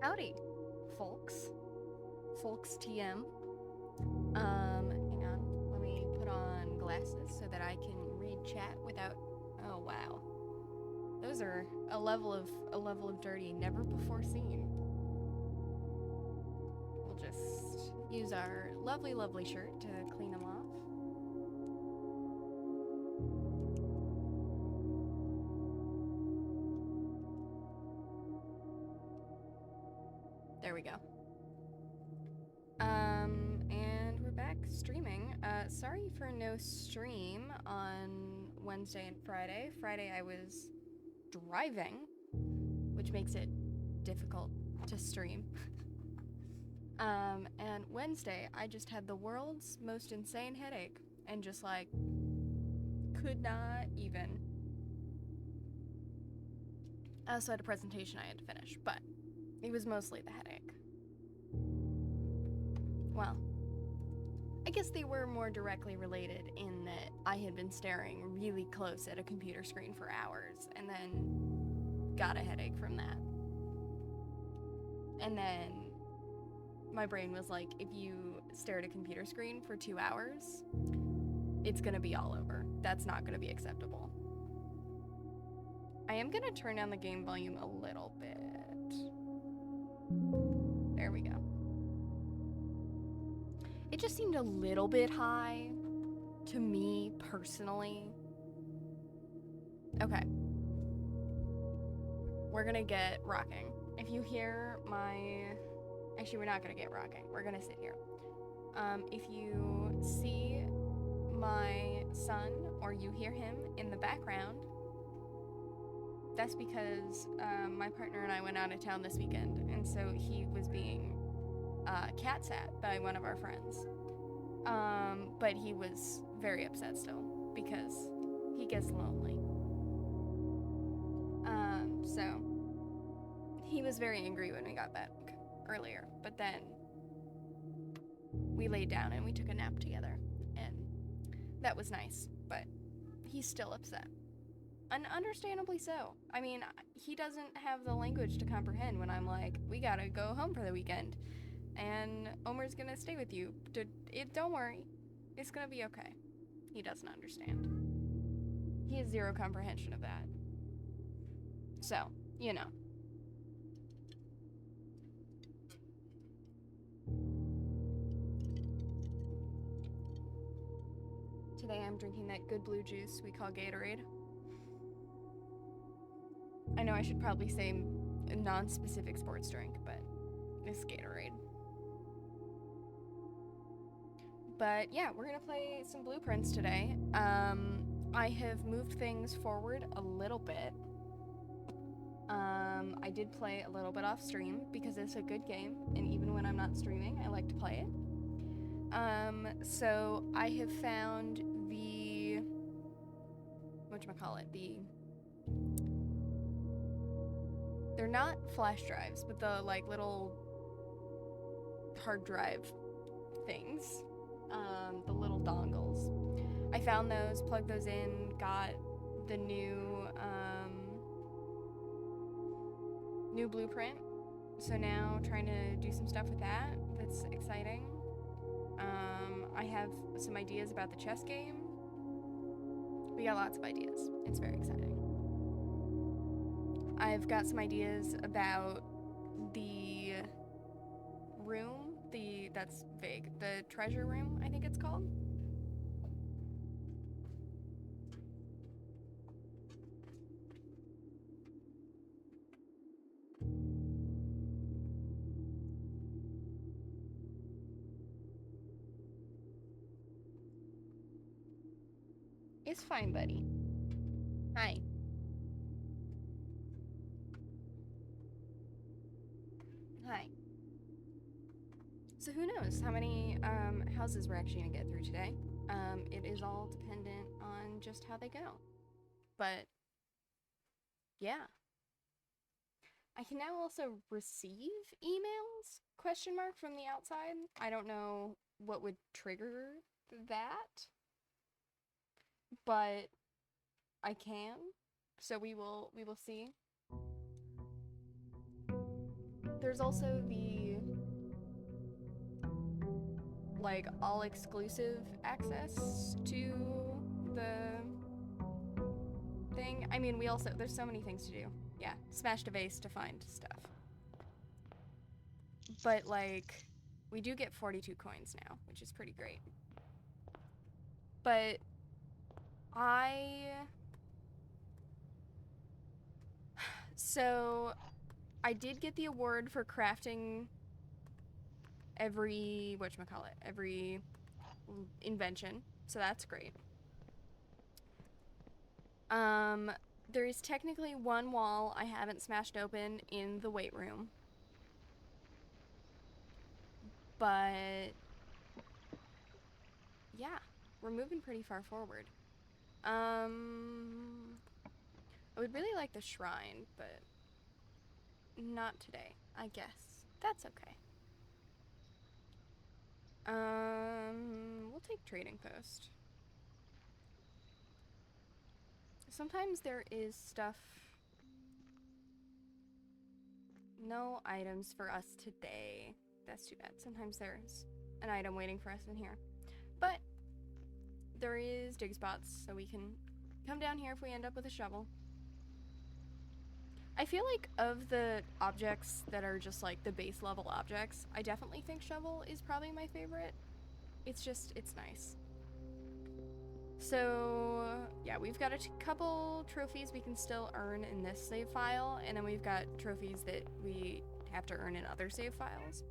Howdy, folks. Folks TM. Hang on. Let me put on glasses so that I can read chat without. Oh wow, those are a level of dirty never before seen. We'll just use our lovely, lovely shirt to clean them off. There we go. And we're back streaming. Sorry for no stream on Wednesday and Friday. Friday I was driving, which makes it difficult to stream. And Wednesday I just had the world's most insane headache and just like could not even. I also had a presentation I had to finish, but it was mostly the headache. Well, I guess they were more directly related in that I had been staring really close at a computer screen for hours and then got a headache from that. And then my brain was like, if you stare at a computer screen for 2 hours, it's gonna be all over. That's not gonna be acceptable. I am gonna turn down the game volume a little bit. There we go. It just seemed a little bit high to me personally. Okay. We're gonna get rocking. If you hear my... Actually, we're not gonna get rocking. We're gonna sit here. If you see my son or you hear him in the background, that's because my partner and I went out of town this weekend, and so he was being cat sat by one of our friends. But he was very upset still because he gets lonely. So he was very angry when we got back earlier, but then we laid down and we took a nap together, and that was nice, but he's still upset. And understandably so. I mean, he doesn't have the language to comprehend when I'm like, we gotta go home for the weekend, and Omer's gonna stay with you. Don't worry, it's gonna be okay. He doesn't understand. He has zero comprehension of that. So, you know. Today I'm drinking that good blue juice we call Gatorade. I know I should probably say a non-specific sports drink, but it's Gatorade. But yeah, we're gonna play some blueprints today. I have moved things forward a little bit. I did play a little bit off stream because it's a good game, and even when I'm not streaming, I like to play it. So I have found the they're not flash drives, but the like little hard drive things, the little dongles. I found those, plugged those in, got the new blueprint. So now trying to do some stuff with that. That's exciting. I have some ideas about the chess game. We got lots of ideas. It's very exciting. I've got some ideas about the room, that's vague, the treasure room, I think it's called. It's fine, buddy. Hi. Hi. So who knows how many houses we're actually gonna get through today. It is all dependent on just how they go. But yeah. I can now also receive emails, question mark, from the outside. I don't know what would trigger that, but I can. So we will see. there's also the, like, all-exclusive access to the thing. I mean, there's so many things to do. Yeah, smashed a vase to find stuff. But, like, we do get 42 coins now, which is pretty great. But so I did get the award for crafting every invention, so that's great. There is technically one wall I haven't smashed open in the weight room, but yeah, we're moving pretty far forward. I would really like the shrine, but not today, I guess. That's okay. We'll take trading post. Sometimes there is stuff. No items for us today. That's too bad. Sometimes there's an item waiting for us in here. But there is dig spots, so we can come down here if we end up with a shovel. I feel like of the objects that are just like the base level objects, I definitely think shovel is probably my favorite. It's nice. So yeah, we've got a couple trophies we can still earn in this save file, and then we've got trophies that we have to earn in other save files.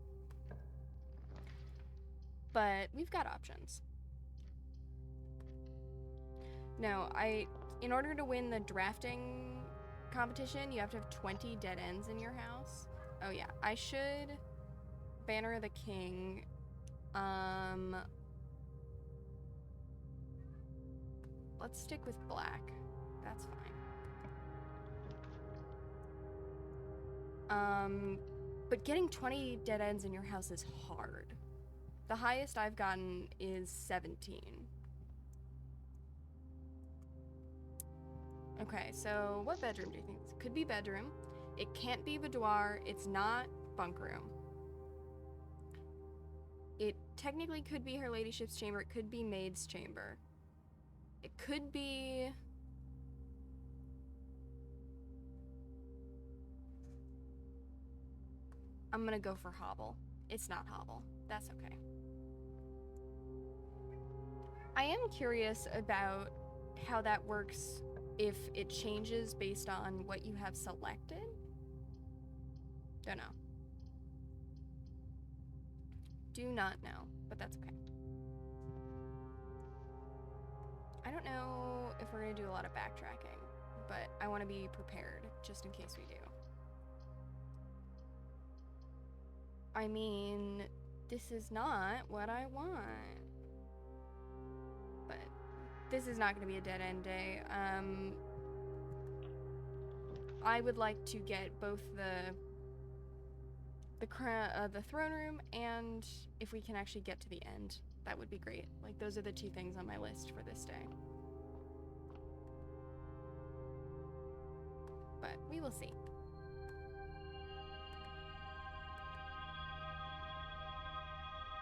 But we've got options. No, in order to win the drafting competition, you have to have 20 dead ends in your house. Oh yeah, I should banner the king. Let's stick with black. That's fine. But getting 20 dead ends in your house is hard. The highest I've gotten is 17. Okay, so what bedroom do you think? It could be bedroom. It can't be boudoir. It's not bunk room. It technically could be her ladyship's chamber. It could be maid's chamber. It could be... I'm gonna go for hovel. It's not hovel. That's okay. I am curious about how that works if it changes based on what you have selected. Don't know. Do not know, but that's okay. I don't know if we're gonna do a lot of backtracking, but I want to be prepared just in case we do. I mean, this is not what I want. But this is not going to be a dead end day. I would like to get both the throne room, and if we can actually get to the end, that would be great. Like, those are the two things on my list for this day. But we will see.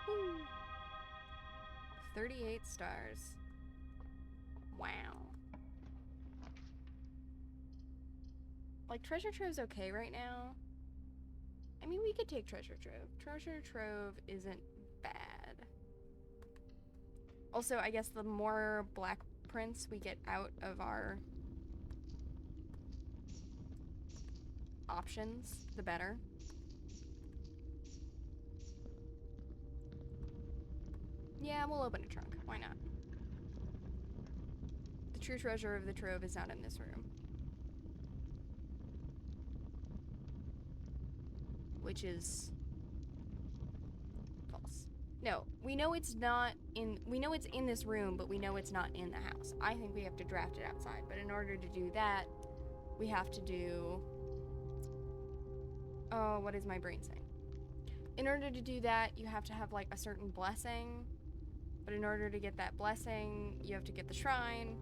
Woo. 38 stars. Wow. Like, treasure trove's okay right now. I mean, we could take treasure trove. Treasure trove isn't bad. Also, I guess the more black prints we get out of our options, the better. Yeah, we'll open a trunk. Why not? The true treasure of the trove is not in this room. Which is false. No, we know it's not in, we know it's in this room, but we know it's not in the house. I think we have to draft it outside, but in order to do that, we have to do, oh, what is my brain saying? In order to do that, you have to have like a certain blessing, but in order to get that blessing, you have to get the shrine,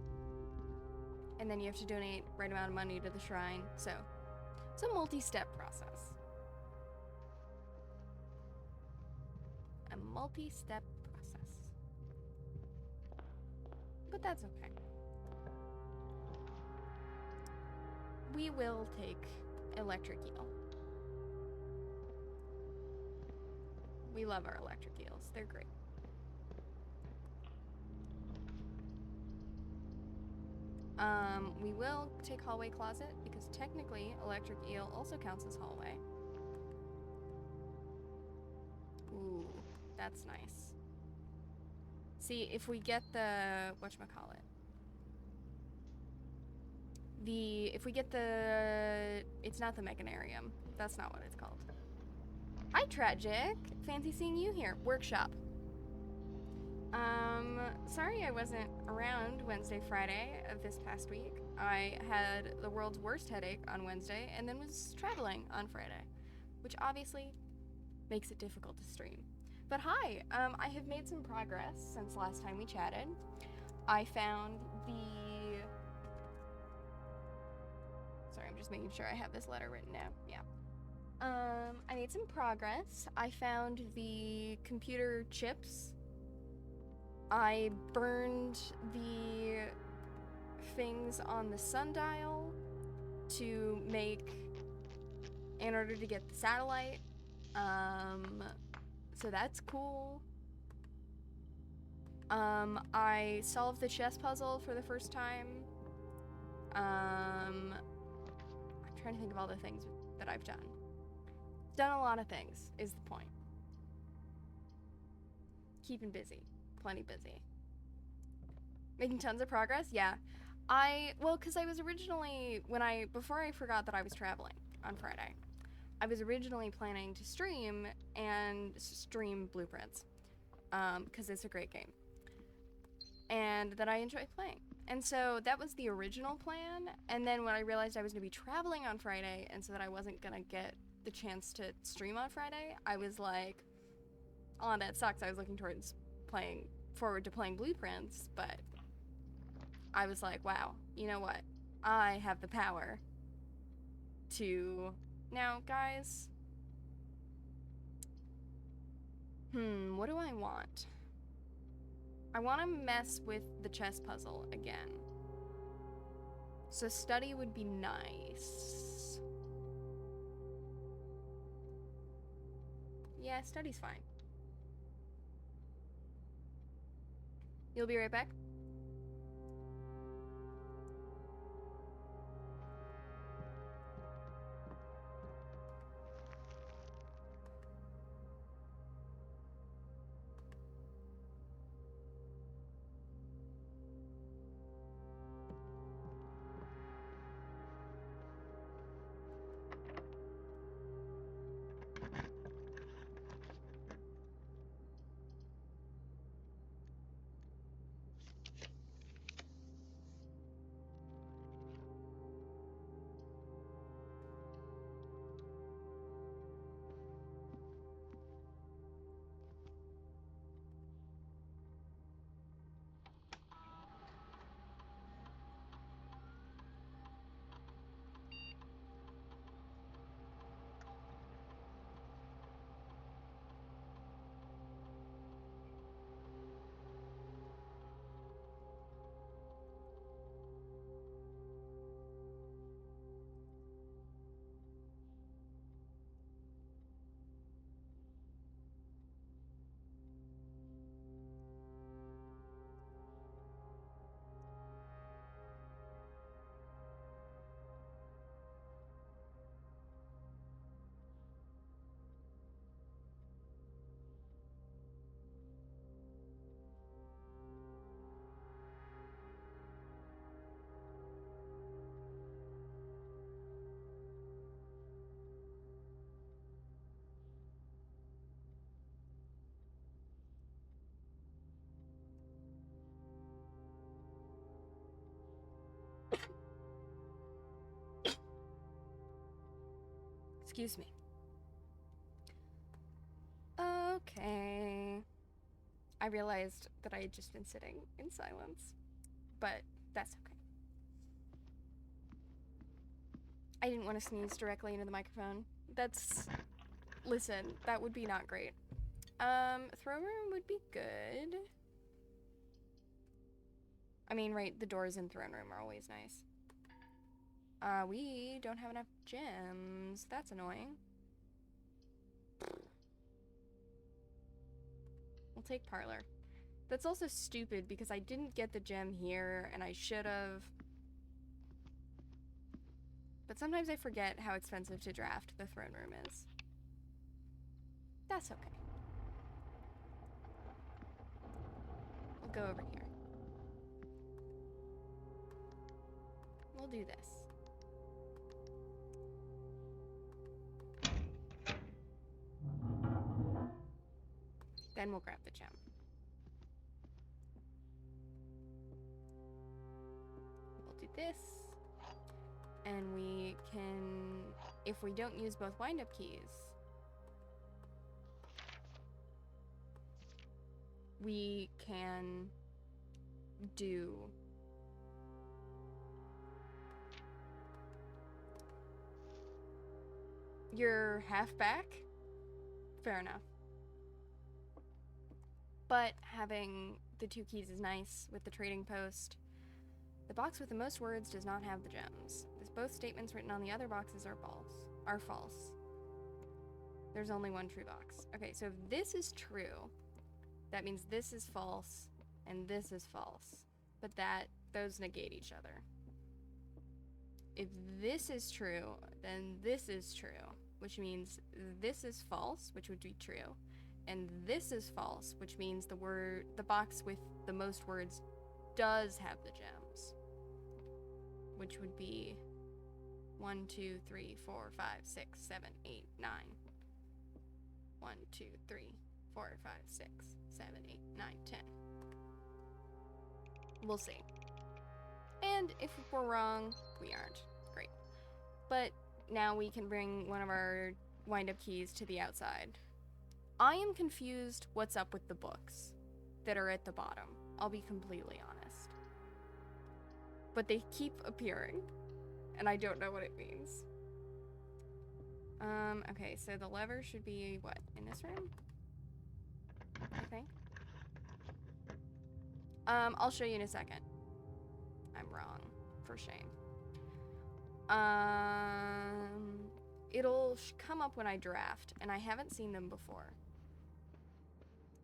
and then you have to donate the right amount of money to the shrine, so it's a multi-step process. a multi-step process. But that's okay. We will take electric eel. We love our electric eels. They're great. We will take hallway closet because technically electric eel also counts as hallway. Ooh, that's nice. See, if we get the, whatchamacallit? If we get the, it's not the mechanarium. That's not what it's called. Hi, Tragic. Fancy seeing you here. Workshop. Sorry I wasn't around Wednesday, Friday of this past week. I had the world's worst headache on Wednesday and then was traveling on Friday, which obviously makes it difficult to stream. But hi, I have made some progress since last time we chatted. I found the... Sorry, I'm just making sure I have this letter written down. Yeah. I made some progress. I found the computer chips. I burned the things on the sundial to make, in order to get the satellite. So that's cool. I solved the chess puzzle for the first time. I'm trying to think of all the things that I've done. Done a lot of things, is the point. Keeping busy. Plenty busy. Making tons of progress? Yeah. Well, because I was originally, before I forgot that I was traveling on Friday, I was originally planning to stream Blueprints, because it's a great game. And that I enjoy playing. And so that was the original plan, and then when I realized I was going to be traveling on Friday, and so that I wasn't going to get the chance to stream on Friday, I was like, oh, that sucks. I was looking forward to playing Blueprints, but I was like, wow, you know what? I have the power to... Now, guys... what do I want? I want to mess with the chess puzzle again. So study would be nice. Yeah, study's fine. You'll be right back? Excuse me. Okay. I realized that I had just been sitting in silence, but that's okay. I didn't want to sneeze directly into the microphone. Listen, that would be not great. Throne room would be good. I mean, right, the doors in throne room are always nice. We don't have enough gems. That's annoying. We'll take parlor. That's also stupid because I didn't get the gem here and I should have. But sometimes I forget how expensive to draft the throne room is. That's okay. We'll go over here. We'll do this. Then we'll grab the gem. We'll do this. And we can, if we don't use both wind-up keys, we can do your half back. Fair enough. But having the 2 keys is nice with the trading post. The box with the most words does not have the gems. Both statements written on the other boxes are false. There's only one true box. Okay, so if this is true, that means this is false and this is false. But those negate each other. If this is true, then this is true, which means this is false, which would be true. And this is false, which means the box with the most words does have the gems, which would be 1, 2, 3, 4, 5, 6, 7, 8, 9. 1, 2, 3, 4, 5, 6, 7, 8, 9, 10. We'll see. And if we're wrong, we aren't. Great. But now we can bring one of our wind-up keys to the outside. I am confused what's up with the books that are at the bottom. I'll be completely honest. But they keep appearing, and I don't know what it means. Okay, so the lever should be, what, in this room? I think. I'll show you in a second. I'm wrong, for shame. It'll come up when I draft, and I haven't seen them before.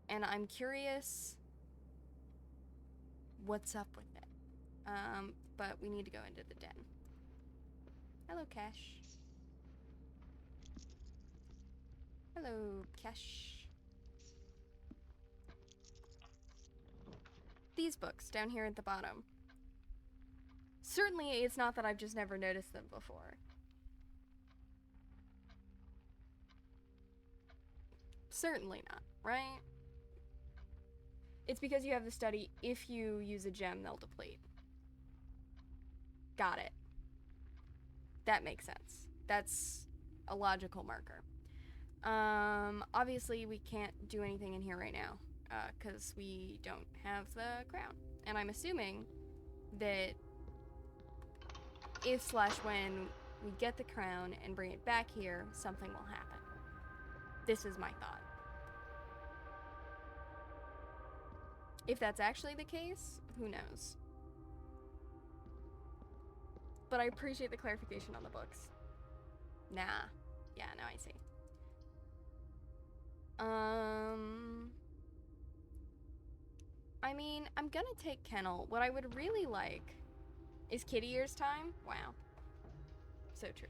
And I'm curious what's up with it. But we need to go into the den. Hello, Cash. Hello, Cash. These books down here at the bottom. Certainly, it's not that I've just never noticed them before. Certainly not, right? It's because you have the study, if you use a gem, they'll deplete. Got it. That makes sense. That's a logical marker. Obviously we can't do anything in here right now, because we don't have the crown. And I'm assuming that if/when we get the crown and bring it back here, something will happen. This is my thought. If that's actually the case, who knows? But I appreciate the clarification on the books. Nah. Yeah, now I see. I mean, I'm gonna take Kennel. What I would really like is kitty ears time. Wow. So true.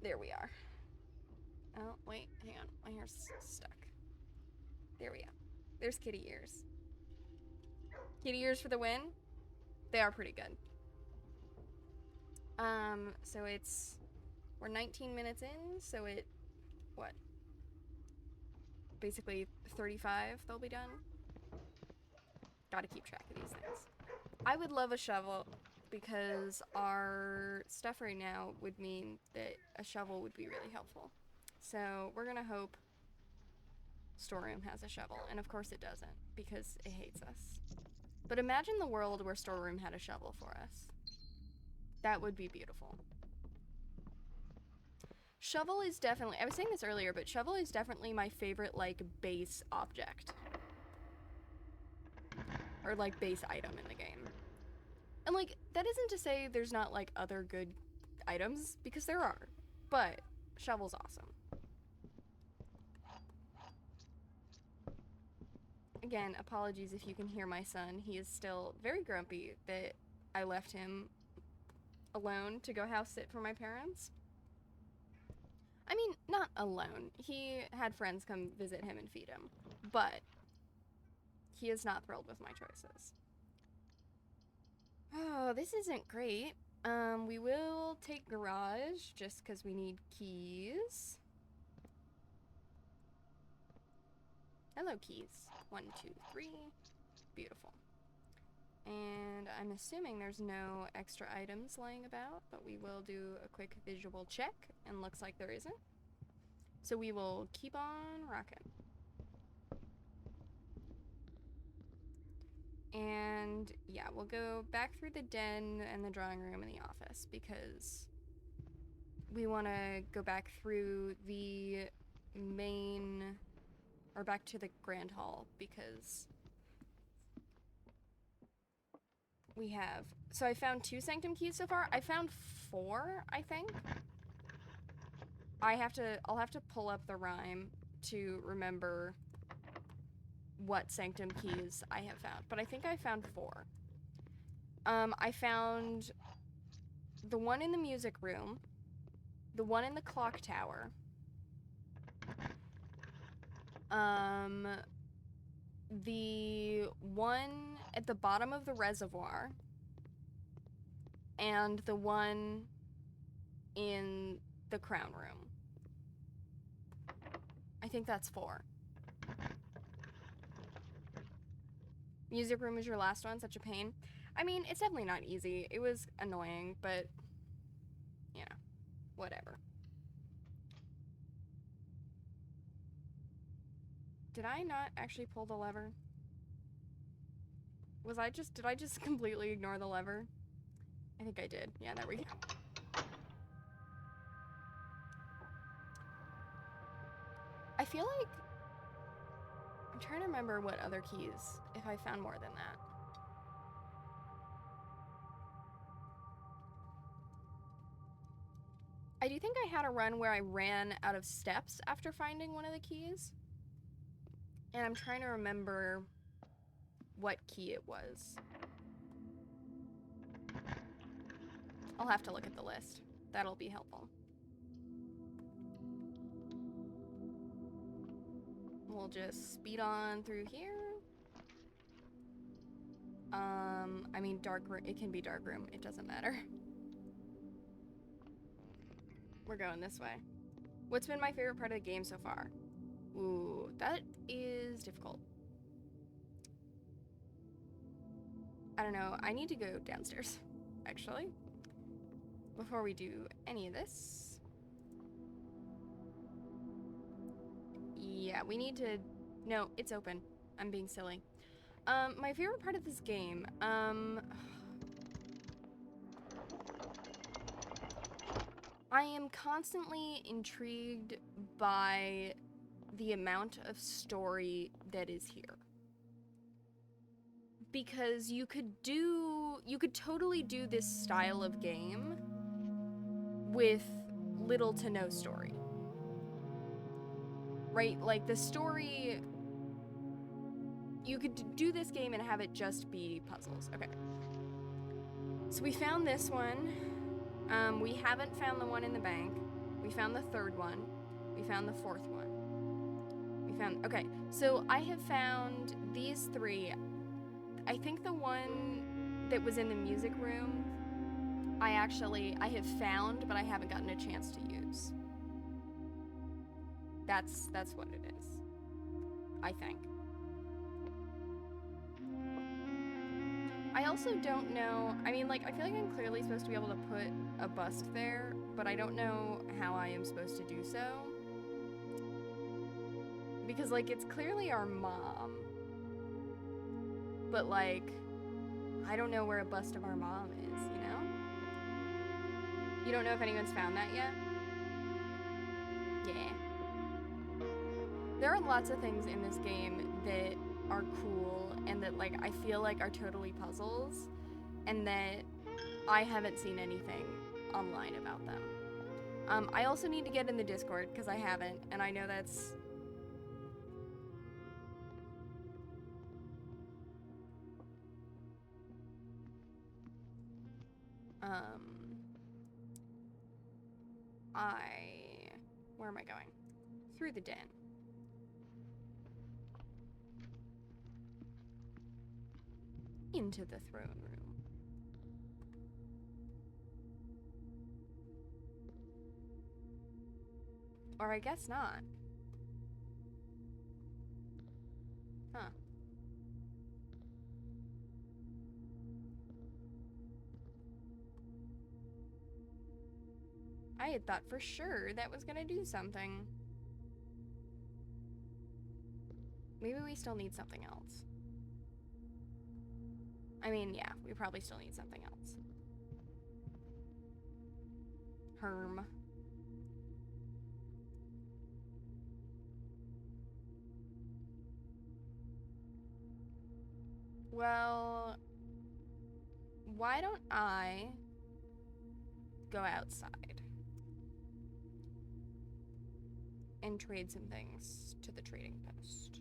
There we are. Oh, wait, hang on. My hair's stuck. There we go. There's kitty ears. Kitty ears for the win. They are pretty good. So we're 19 minutes in, so what? Basically 35, they'll be done. Gotta keep track of these things. I would love a shovel, because our stuff right now would mean that a shovel would be really helpful. So we're gonna hope storeroom has a shovel, and of course it doesn't, because it hates us. But imagine the world where storeroom had a shovel for us. That would be beautiful. Shovel is definitely, I was saying this earlier, but shovel is definitely my favorite, like, base object. Or, like, base item in the game. And, like, that isn't to say there's not, like, other good items, because there are. But shovel's awesome. Again, apologies if you can hear my son. He is still very grumpy that I left him alone to go house sit for my parents. I mean, not alone. He had friends come visit him and feed him. But he is not thrilled with my choices. Oh, this isn't great. We will take garage just because we need keys. Hello, keys. 1, 2, 3. Beautiful. And I'm assuming there's no extra items laying about, but we will do a quick visual check, and looks like there isn't. So we will keep on rocking. And yeah, we'll go back through the den and the drawing room and the office, because we want to go back through the main, or back to the grand hall, because we have, so I found 2 sanctum keys so far. I found 4, I think. I'll have to pull up the rhyme to remember what sanctum keys I have found, but I think I found 4. I found the one in the music room, the one in the clock tower, the one at the bottom of the reservoir, and the one in the crown room. I think that's 4. Music room is your last one, such a pain. I mean, it's definitely not easy. It was annoying, but, you know, whatever. Did I not actually pull the lever? Did I just completely ignore the lever? I think I did. Yeah, there we go. I feel like, I'm trying to remember what other keys, if I found more than that. I do think I had a run where I ran out of steps after finding one of the keys. And I'm trying to remember what key it was. I'll have to look at the list. That'll be helpful. We'll just speed on through here. I mean, dark room. It can be dark room. It doesn't matter. We're going this way. What's been my favorite part of the game so far? Ooh, that is difficult. I don't know. I need to go downstairs, actually, before we do any of this. Yeah, we need to... No, it's open. I'm being silly. My favorite part of this game, I am constantly intrigued by the amount of story that is here. Because you could totally do this style of game with little to no story. Right? Like, the story... You could do this game and have it just be puzzles. Okay. So we found this one. We haven't found the one in the bank. We found the 3rd one. We found the 4th one. Okay, so I have found these 3. I think the one that was in the music room, I have found, but I haven't gotten a chance to use. That's what it is, I think. I also don't know, I mean, like, I feel like I'm clearly supposed to be able to put a bust there, but I don't know how I am supposed to do so. Because, like, it's clearly our mom. But, like, I don't know where a bust of our mom is, you know? You don't know if anyone's found that yet? Yeah. There are lots of things in this game that are cool and that, like, I feel like are totally puzzles, and that I haven't seen anything online about them. I also need to get in the Discord, because I haven't, and I know that's... Where am I going? Through the den. Into the throne room. Or I guess not. Huh. I had thought for sure that was gonna do something. Maybe we still need something else. I mean, yeah, we probably still need something else. Herm. Well, why don't I go outside and trade some things to the trading post?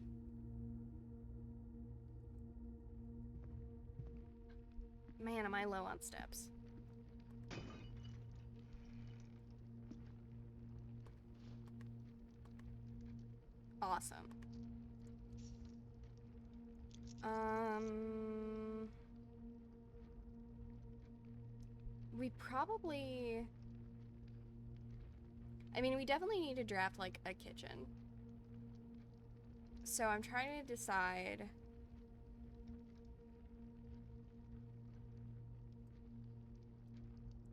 Man, am I low on steps. Awesome. We probably... I mean, we definitely need to draft, like, a kitchen. So I'm trying to decide...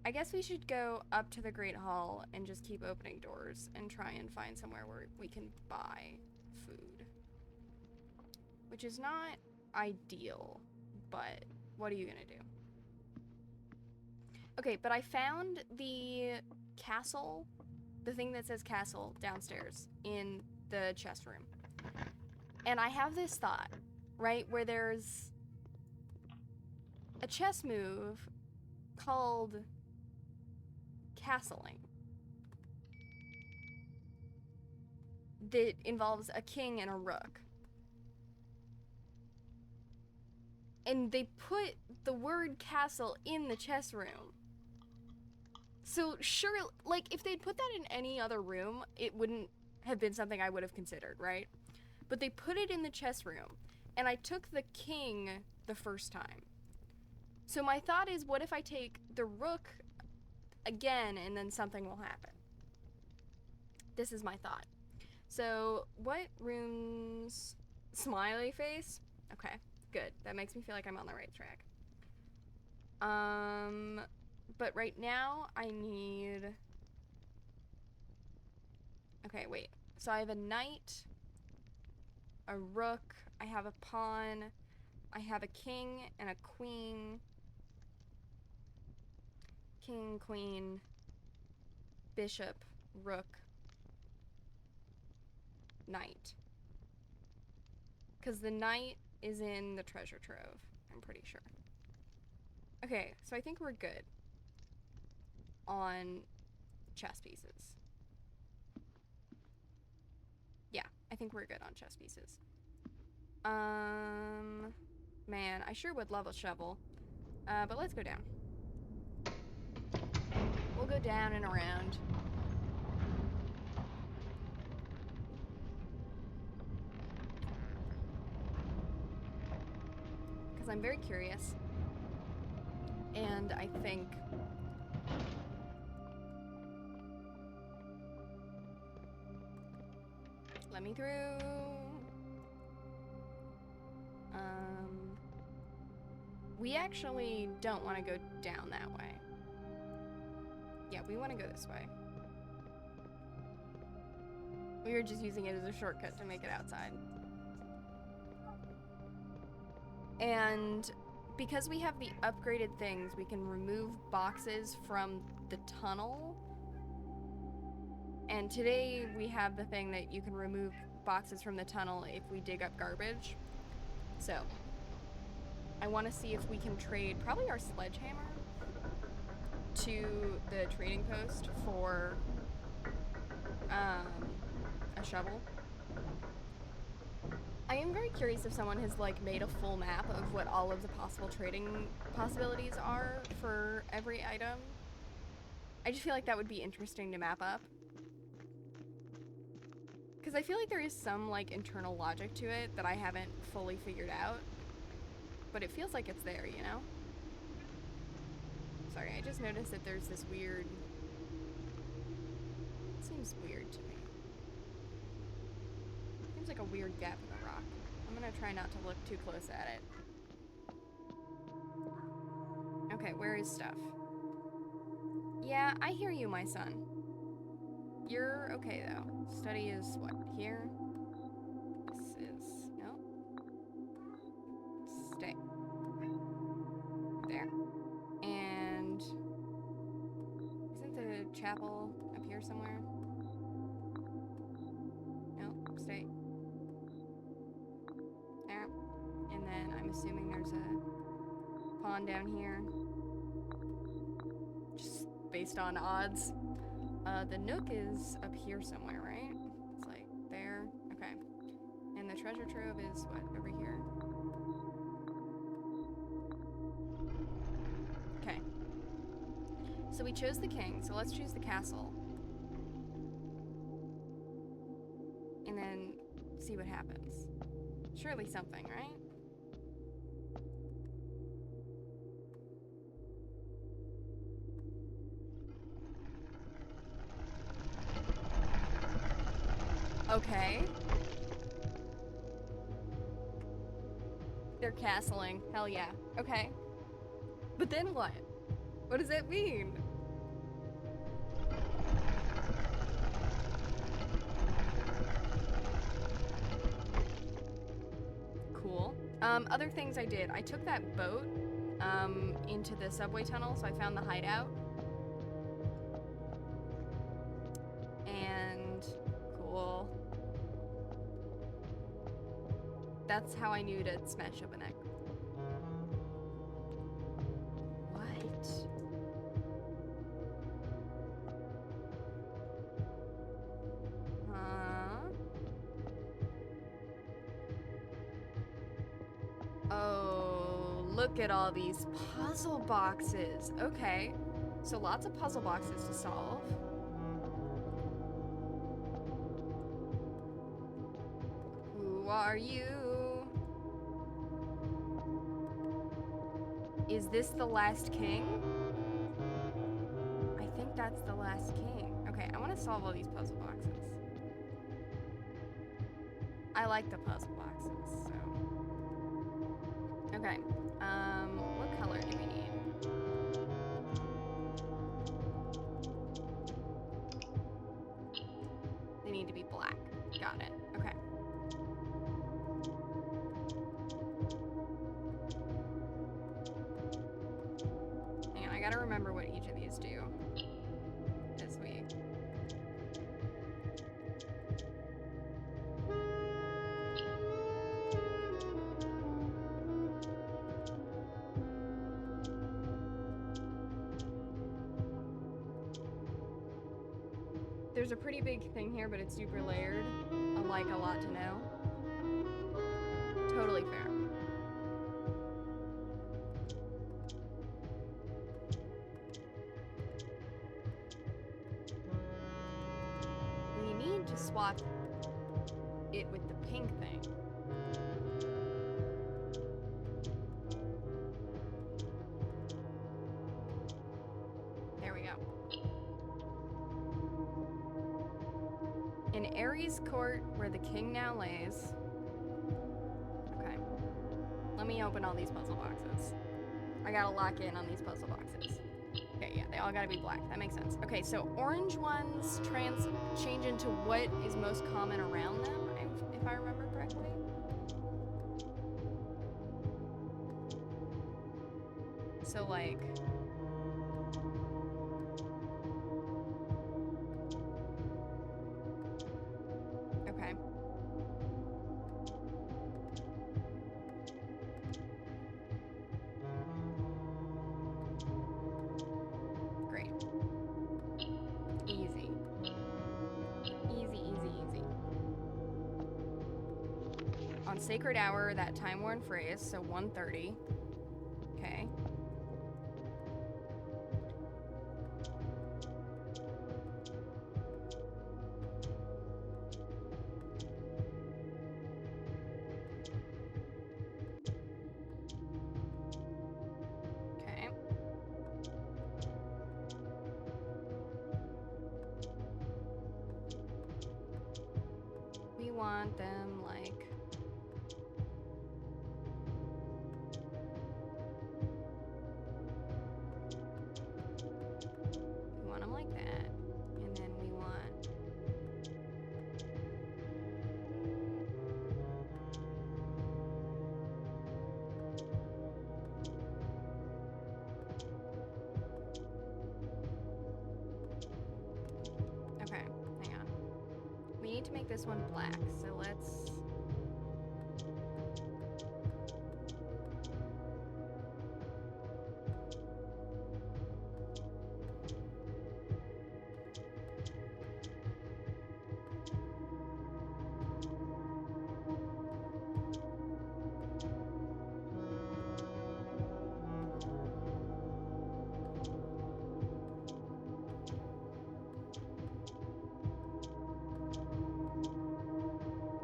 I guess we should go up to the Great Hall and just keep opening doors and try and find somewhere where we can buy food. Which is not ideal, but what are you gonna do? Okay, but I found the castle, the thing that says castle downstairs in the chest room. And I have this thought, right, where there's a chess move called castling that involves a king and a rook. And they put the word castle in the chess room. So sure, like, if they'd put that in any other room, it wouldn't have been something I would have considered, right? But they put it in the chess room, and I took the king the first time. So my thought is, what if I take the rook again, and then something will happen? This is my thought. So, what rooms... Smiley face? Okay, good. That makes me feel like I'm on the right track. But right now, I need... Okay, wait. So I have a knight, a rook, I have a pawn, I have a king and a queen. King, queen, bishop, rook, knight. Because the knight is in the treasure trove, I'm pretty sure. Okay, so I think we're good on chess pieces. Yeah, I think we're good on chess pieces. Man, I sure would love a shovel. But let's go down. We'll go down and around. Because I'm very curious. And I think... Let me through. We actually don't want to go down that way. Yeah, we want to go this way. We were just using it as a shortcut to make it outside. And because we have the upgraded things, we can remove boxes from the tunnel And today we have the thing that you can remove boxes from the tunnel if we dig up garbage. So I want to see if we can trade probably our sledgehammer to the trading post for a shovel. I am very curious if someone has like made a full map of what all of the possible trading possibilities are for every item. I just feel like that would be interesting to map up. Because I feel like there is some like internal logic to it that I haven't fully figured out. But it feels like it's there, you know? Sorry, I just noticed that there's this weird... It seems weird to me. Seems like a weird gap in the rock. I'm gonna try not to look too close at it. Okay, where is stuff? Yeah, I hear you, my son. You're okay, though. Study is what? Here? This is... no? Stay. There. And... isn't the chapel up here somewhere? No, stay. There. And then I'm assuming there's a pond down here. Just based on odds. The nook is up here somewhere, right? It's like there. Okay. And the treasure trove is what? Over here? Okay. So we chose the king, so let's choose the castle. And then see what happens. Surely something, right? Okay. They're castling. Hell yeah. Okay. But then what? What does that mean? Cool. Other things I did. I took that boat, into the subway tunnel, so I found the hideout. And... cool. That's how I knew to smash up an egg. What? Huh? Oh, look at all these puzzle boxes. Okay. So lots of puzzle boxes to solve. Who are you? Is this the last king? I think that's the last king. Okay, I want to solve all these puzzle boxes. I like the puzzle boxes, so. Okay, what color do we need? They need to be black. Got it. Okay. Hang on, I gotta remember what each of these do. As we... There's a pretty big thing here, but it's super layered. Unlike a lot to know. Totally fair. We need to swap it with the pink thing. There we go. In Ares Court, where the king now lays. Okay. Let me open all these puzzle boxes. I gotta lock in on these puzzle boxes. Okay, yeah, they all gotta be black. That makes sense. Okay, so orange ones change into what is most common around them, if I remember correctly. So, like... sacred hour, that time-worn phrase, so 1:30. Okay. Okay. We want them like... We want them like that. And then we want... Okay, hang on. We need to make this one black, so let's...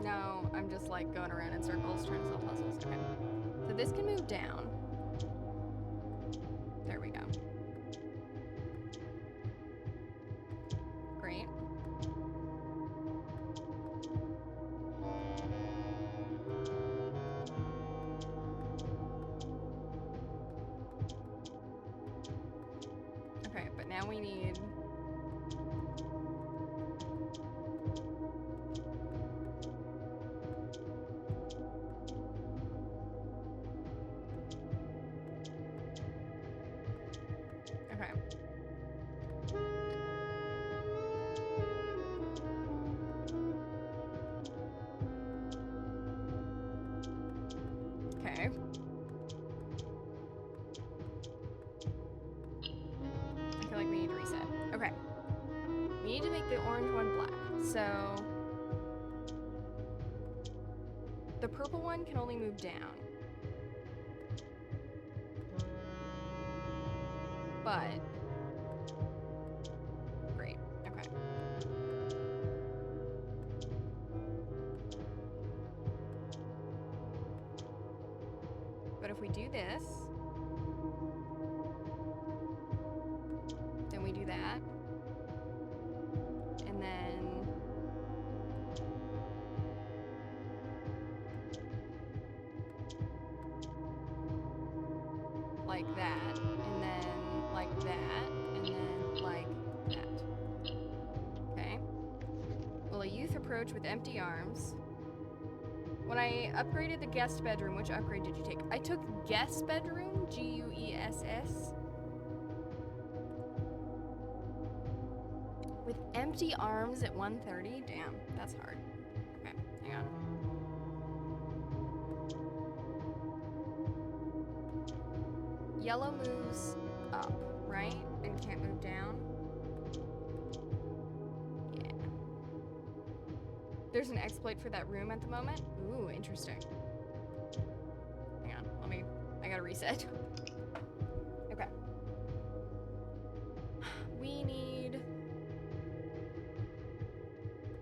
No, I'm just like going around in circles trying to solve puzzles. Okay. So this can move down. There we go. Great. Okay, but now we need... Okay. Okay. I feel like we need to reset. Okay. We need to make the orange one black. So... the purple one can only move down. But... Great. Okay. But if we do this... then we do that. And then... like that. And then like that. And then like that. Okay. Will a youth approach with empty arms? When I upgraded the guest bedroom, which upgrade did you take? I took guest bedroom, G-U-E-S-S. With empty arms at 1:30? Damn, that's hard. Okay, hang on. Yellow moves up, right? And can't move down? Yeah. There's an exploit for that room at the moment? Ooh, interesting. Hang on, I gotta reset. Okay. We need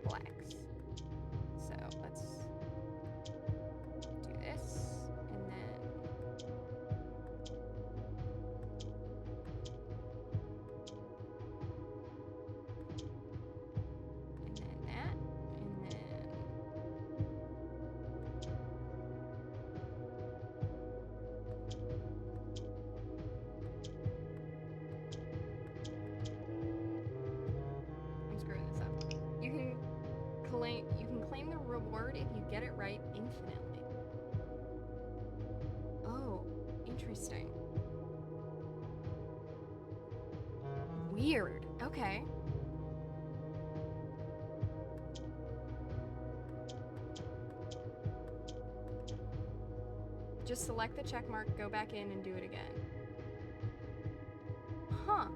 blacks. So let's do this, and then that, and then I'm screwing this up. You can claim the reward if you get it right infinitely. Oh, interesting. Weird. Okay. Just select the check mark, go back in, and do it again. Huh.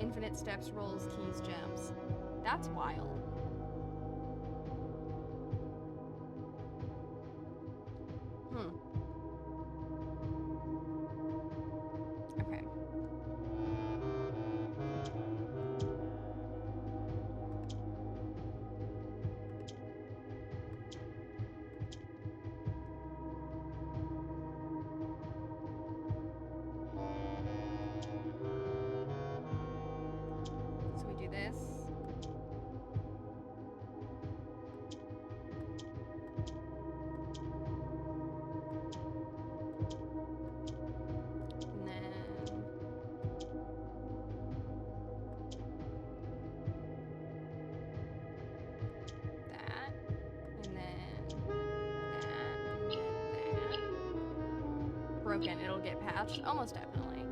Infinite steps, rolls, keys, gems. That's wild. broken, it'll get patched. Almost definitely.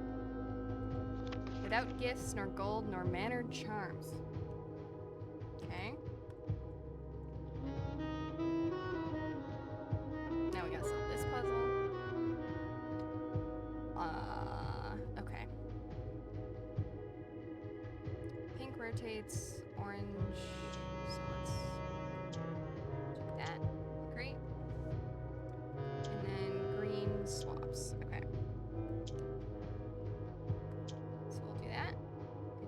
Without gifts, nor gold, nor mannered charms. Okay. Now we gotta solve this puzzle. Okay. Pink rotates, orange, so let's do that. Great. And then green swaps. Okay. So we'll do that.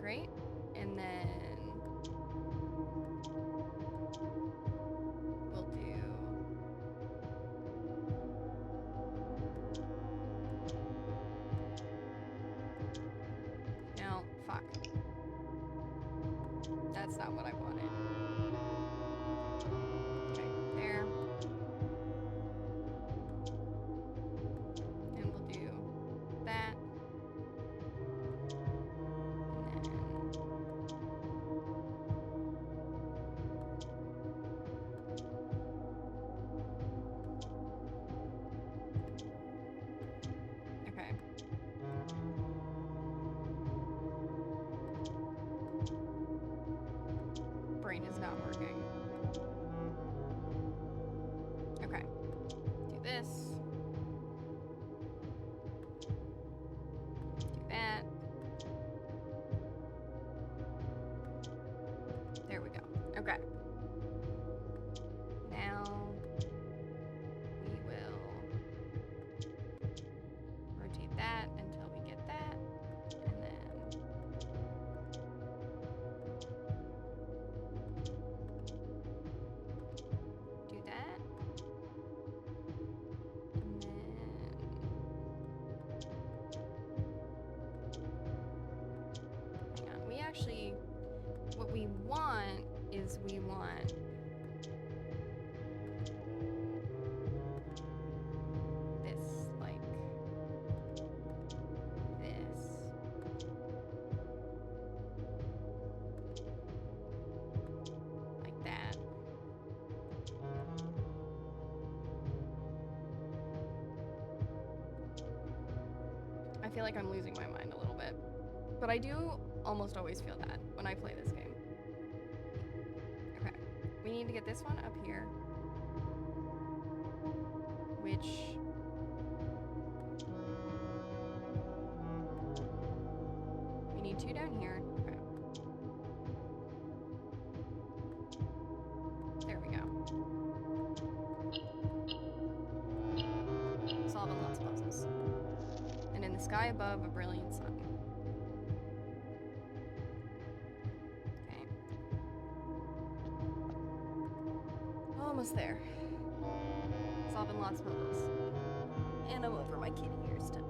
Great. And then we'll do no, fuck. That's not what I wanted. Okay, there. And we'll do that. And then okay. Brain is not working. Okay. Do this. Do that. There we go. Okay. Now we will rotate that until we get that. And then do that. And then hang on. We actually, what we want is we want this, like this. Like that. I feel like I'm losing my mind a little bit. But I do almost always feel that when I play this game. Okay. We need to get this one up here. Which... we need two down here. Okay. There we go. Solving lots of puzzles. And in the sky above, a brilliant sun. Okay. Almost there. Solving lots of puzzles. And I'm over my kitty ears too.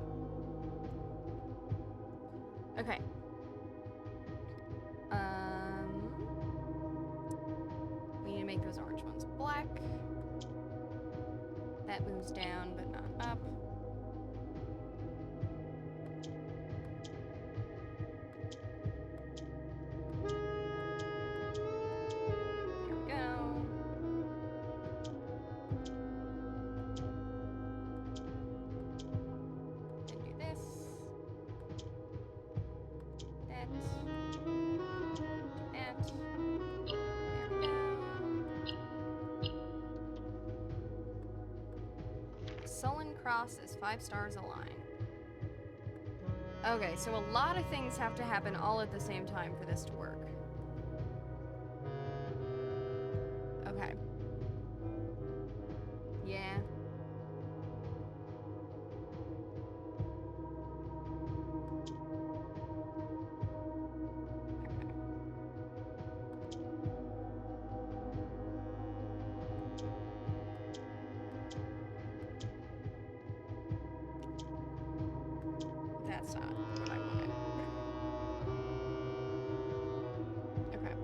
Okay. We need to make those orange ones black. That moves down, but not up. Here we go. Then do this. That. That. There we go. Sullen cross is 5 stars aligned. Okay, so a lot of things have to happen all at the same time for this to work. Okay. Yeah. That's not what I wanted. Okay.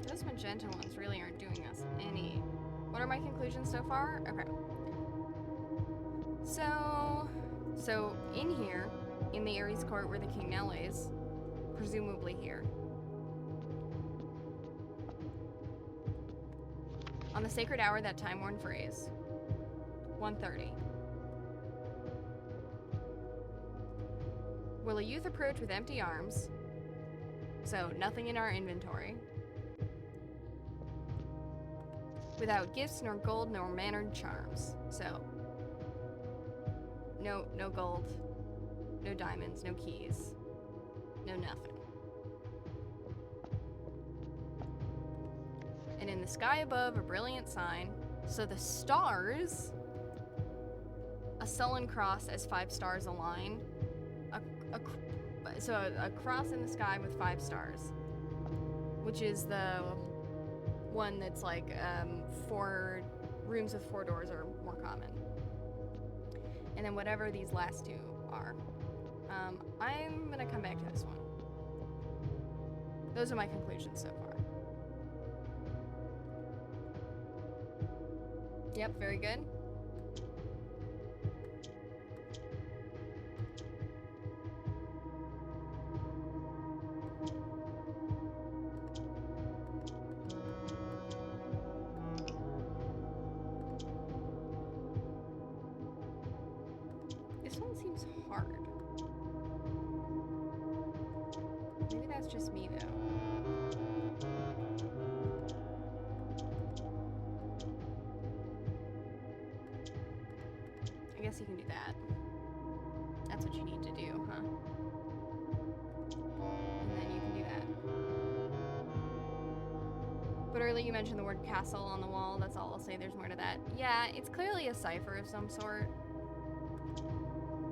Those magenta ones really aren't doing us any. What are my conclusions so far? Okay. So in here, in the Ares court where the king now lays, presumably here, on the sacred hour, that time-worn phrase, 1:30. Will a youth approach with empty arms, so nothing in our inventory, without gifts nor gold nor mannered charms, so no gold, no diamonds, no keys, no nothing. And in the sky above, a brilliant sign, so the stars, a sullen cross as 5 stars align, so a cross in the sky with 5 stars, which is the one that's like 4 rooms with 4 doors are more common. And then whatever these last 2 are. I'm gonna come back to this one. Those are my conclusions so far. Yep, very good. This one seems hard. Maybe that's just me, though. I guess you can do that. That's what you need to do, huh? And then you can do that. But earlier you mentioned the word castle on the wall. That's all I'll say. There's more to that. Yeah, it's clearly a cipher of some sort.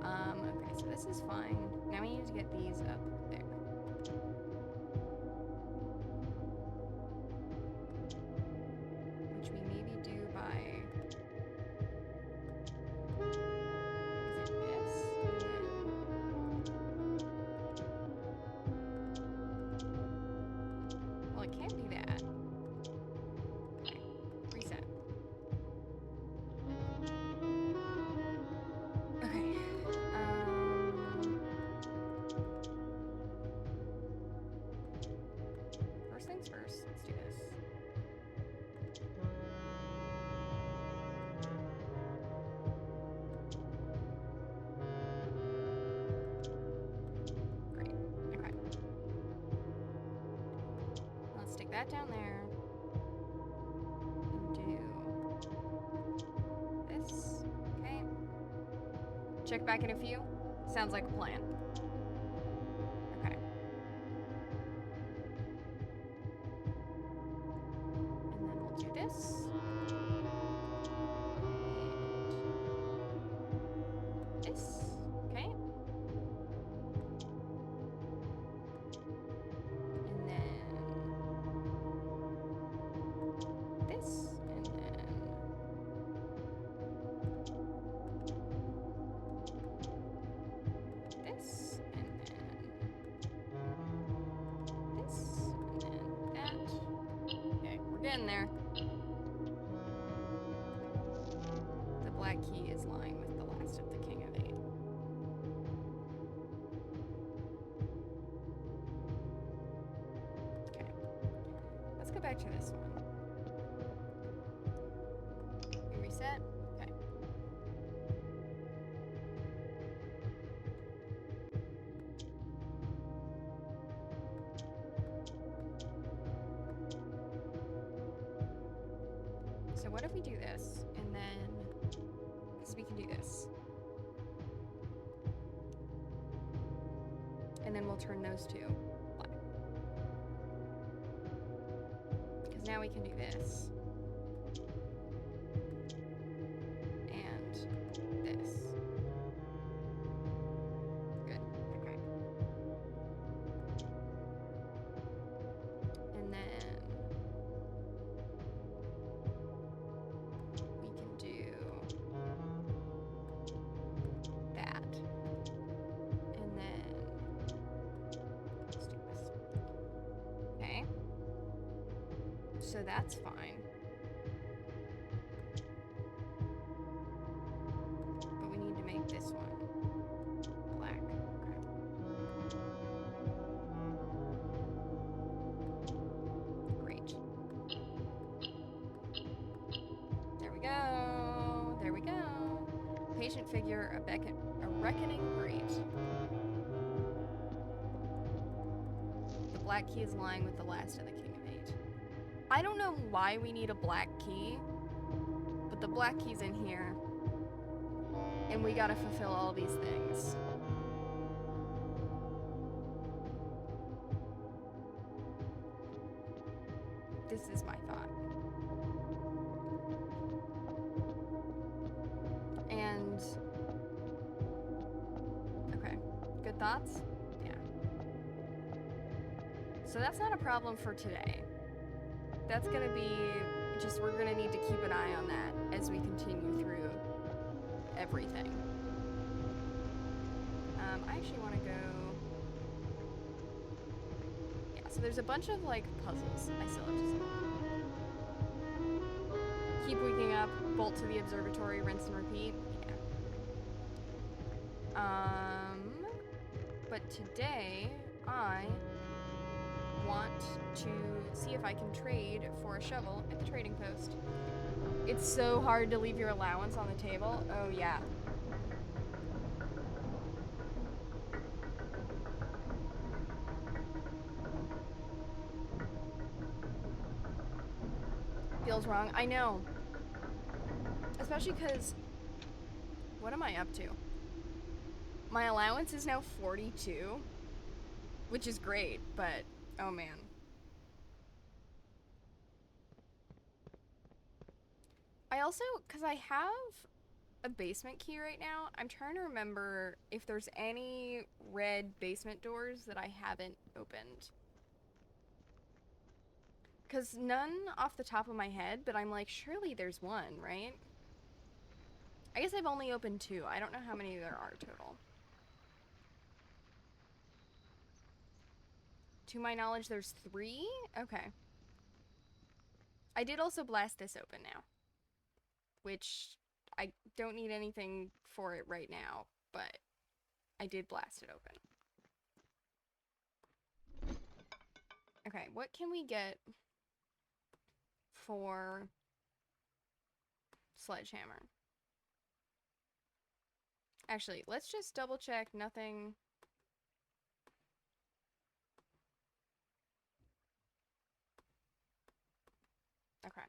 Okay, so this is fine. Now we need to get these up there. Which we maybe do by... Is it this? Well, it can't be that. Okay, reset. Okay. First things first, let's do this. Great. Okay. Let's stick that down there. And do this. Okay. Check back in a few. Sounds like a plan. Okay. And then we'll do this. And this. Okay. And then this. And then this. And then this. And then that. Okay, we're getting there. The black key is lying with the last of the king of 8. Okay. Let's go back to this one. We reset. Okay. So what if we do this, and then, because we can do this. And then we'll turn those 2 black. Because now we can do this. And this. Good, okay. And then we can do that. And then let's do this. Okay. So that's fine. But we need figure a reckoning great. The black key is lying with the last of the King of Eight. I don't know why we need a black key, but the black key's in here. And we gotta fulfill all these things. This is my thought. And... okay. Good thoughts? Yeah. So that's not a problem for today. That's gonna be... just we're gonna need to keep an eye on that as we continue through everything. I actually want to go... yeah, so there's a bunch of, like, puzzles I still have to solve. Keep waking up, bolt to the observatory, rinse and repeat. Yeah. But today, I want to see if I can trade for a shovel at the trading post. It's so hard to leave your allowance on the table. Oh, yeah. Feels wrong. I know. Especially because... what am I up to? My allowance is now 42, which is great, but oh man. I also, because I have a basement key right now, I'm trying to remember if there's any red basement doors that I haven't opened. Because none off the top of my head, but I'm like, surely there's one, right? I guess I've only opened 2. I don't know how many there are total. To my knowledge, there's 3? Okay. I did also blast this open now. Which I don't need anything for it right now, but I did blast it open. Okay, what can we get for sledgehammer? Actually, let's just double check nothing. Okay.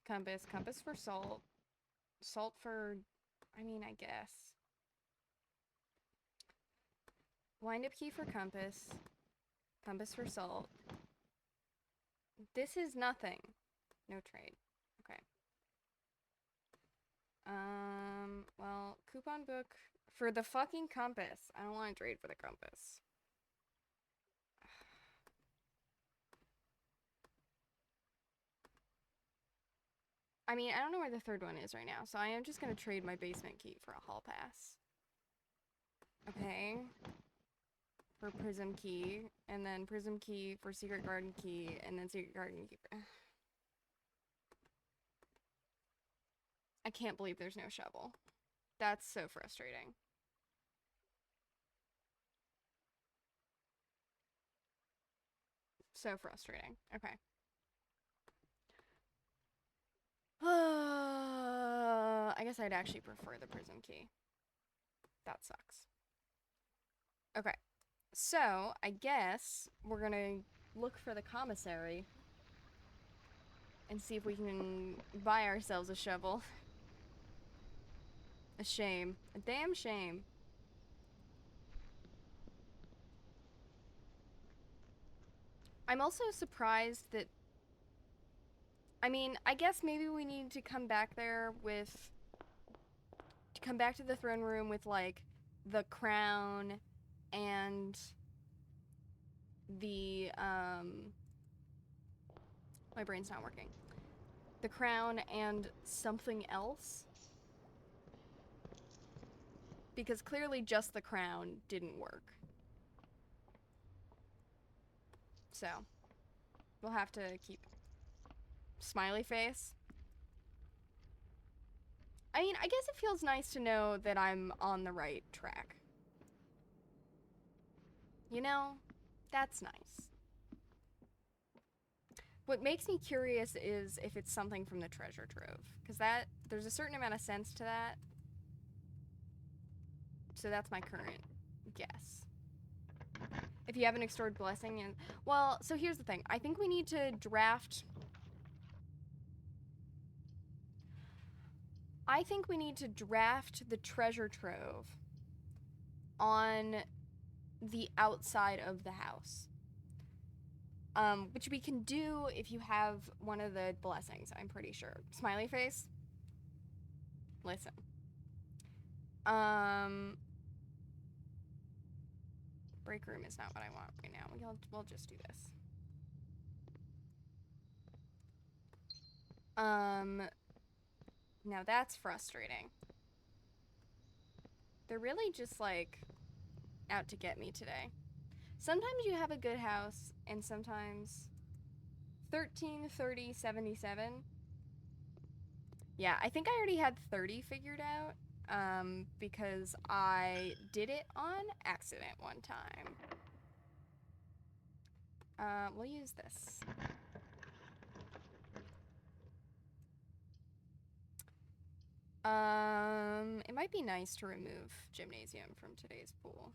Compass for salt. Salt for, I mean, I guess. Wind-up key for compass. Compass for salt. This is nothing. No trade. Okay. Well, coupon book for the fucking compass. I don't want to trade for the compass. I mean, I don't know where the third one is right now, so I am just gonna trade my basement key for a hall pass. Okay. For prism key, and then prism key for secret garden key, and then secret garden key for... I can't believe there's no shovel. That's so frustrating. So frustrating. Okay. I guess I'd actually prefer the prism key. That sucks. Okay. So, I guess we're gonna look for the commissary and see if we can buy ourselves a shovel. A shame. A damn shame. I'm also surprised that... I mean, I guess maybe we need to come back there with... to come back to the throne room with, like, the crown and the, my brain's not working. The crown and something else. Because clearly just the crown didn't work. So, we'll have to keep... Smiley face. I mean, I guess it feels nice to know that I'm on the right track. You know, that's nice. What makes me curious is if it's something from the treasure trove. Because there's a certain amount of sense to that. So that's my current guess. If you have an extored blessing and... Well, so here's the thing. I think we need to draft... I think we need to draft the treasure trove on the outside of the house. Which we can do if you have one of the blessings, I'm pretty sure. Smiley face? Listen. Break room is not what I want right now. We'll just do this. Now that's frustrating. They're really just, like, out to get me today. Sometimes you have a good house, and sometimes 13, 30, 77. Yeah, I think I already had 30 figured out, because I did it on accident one time. We'll use this. It might be nice to remove gymnasium from today's pool.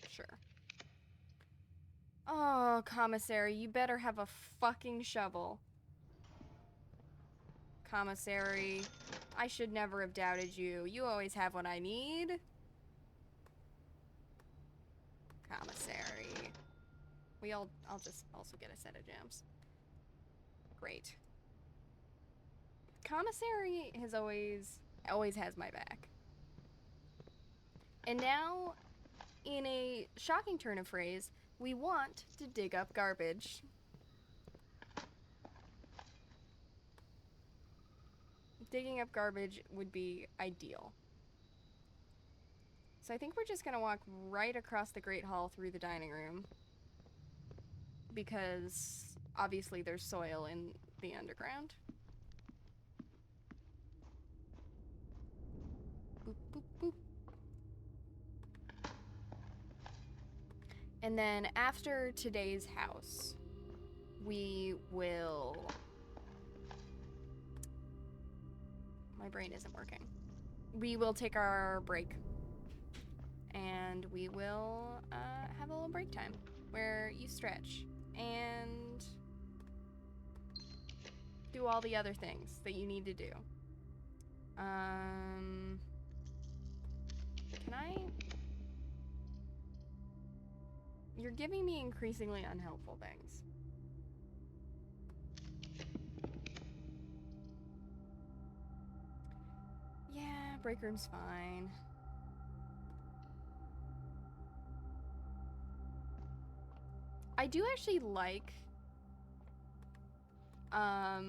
Sure. Oh, commissary, you better have a fucking shovel. Commissary, I should never have doubted you. You always have what I need. Commissary. I'll just also get a set of gems. Great. Commissary has always has my back. And now, in a shocking turn of phrase, we want to dig up garbage. Digging up garbage would be ideal. So I think we're just gonna walk right across the Great Hall through the dining room. Because obviously there's soil in the underground. Boop, boop, boop. And then after today's house, we will... My brain isn't working. We will take our break. And we will have a little break time where you stretch and do all the other things that you need to do. Can I? You're giving me increasingly unhelpful things. Yeah, break room's fine. I do actually like, I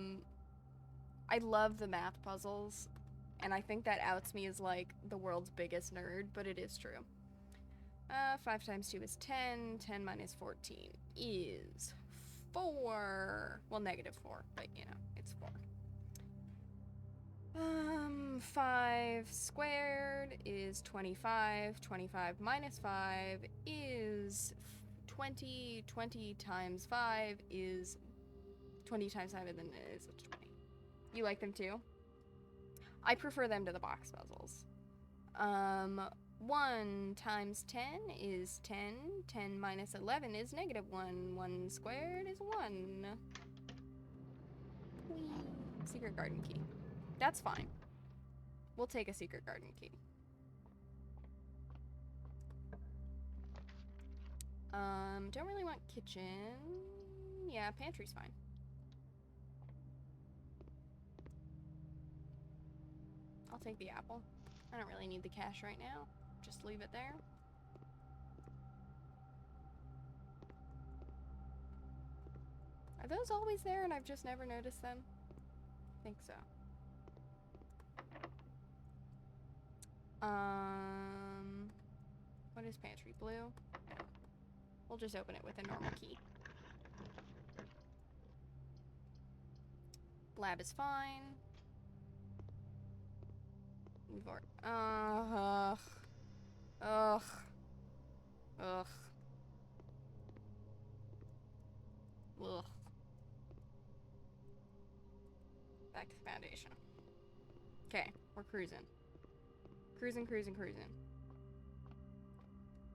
love the math puzzles, and I think that outs me as, like, the world's biggest nerd, but it is true. 5 times 2 is 10, 10 minus 14 is 4, well, negative 4, but, you know, it's 4. 5 squared is 25, 25 minus 5 is 20, 20 times 5 is 20 times 5, and then it is 20. You like them too? I prefer them to the box puzzles. 1 times 10 is 10, 10 minus 11 is negative 1, 1 squared is 1. Whee. Secret garden key. That's fine. We'll take a secret garden key. Don't really want kitchen. Yeah, pantry's fine. I'll take the apple. I don't really need the cash right now. Just leave it there. Are those always there and I've just never noticed them? I think so. What is pantry? Blue? No. We'll just open it with a normal key. Lab is fine. We've already... Ugh. Ugh. Ugh. Back to the foundation. Okay, we're cruising. Cruising.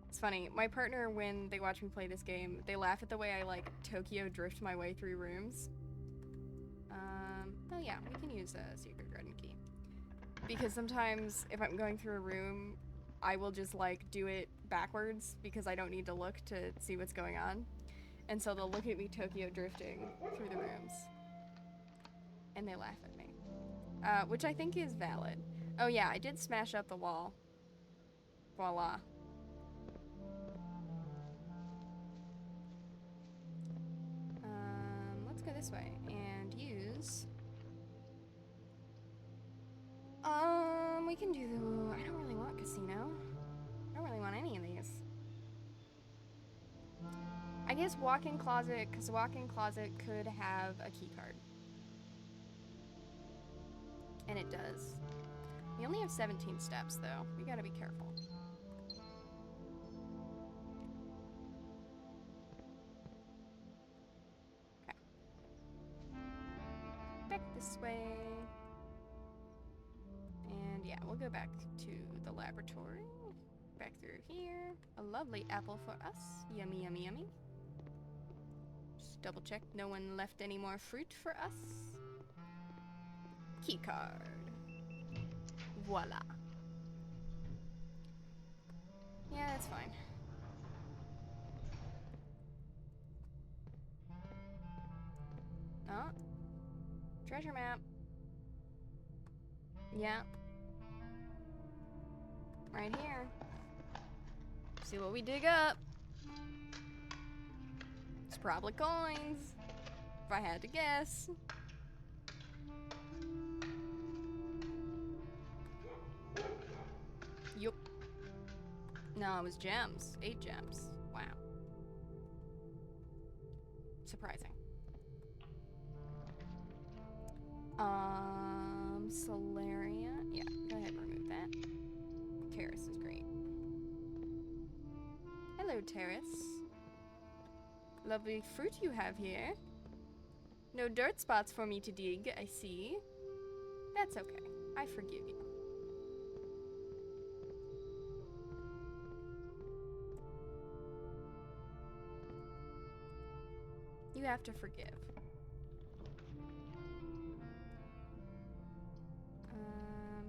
It's funny, my partner, when they watch me play this game, they laugh at the way I, like, Tokyo drift my way through rooms. Oh yeah, we can use a secret garden key. Because sometimes, if I'm going through a room, I will just, like, do it backwards, because I don't need to look to see what's going on. And so they'll look at me Tokyo drifting through the rooms. And they laugh at me. Which I think is valid. Oh yeah, I did smash up the wall. Voila. Let's go this way and use... we can do... I don't really want casino. I don't really want any of these. I guess walk-in closet, because walk-in closet could have a key card. And it does. We only have 17 steps, though. We gotta be careful. Okay. Back this way. And yeah, we'll go back to the laboratory. Back through here. A lovely apple for us. Yummy, yummy, yummy. Just double check no one left any more fruit for us. Key card. Voila. Yeah, that's fine. Oh. Treasure map. Yeah. Right here. See what we dig up. It's probably coins. If I had to guess. Yup. No, it was gems. 8 gems. Wow. Surprising. Solaria. Yeah, go ahead and remove that. Terrace is great. Hello, Terrace. Lovely fruit you have here. No dirt spots for me to dig, I see. That's okay. I forgive you. You have to forgive.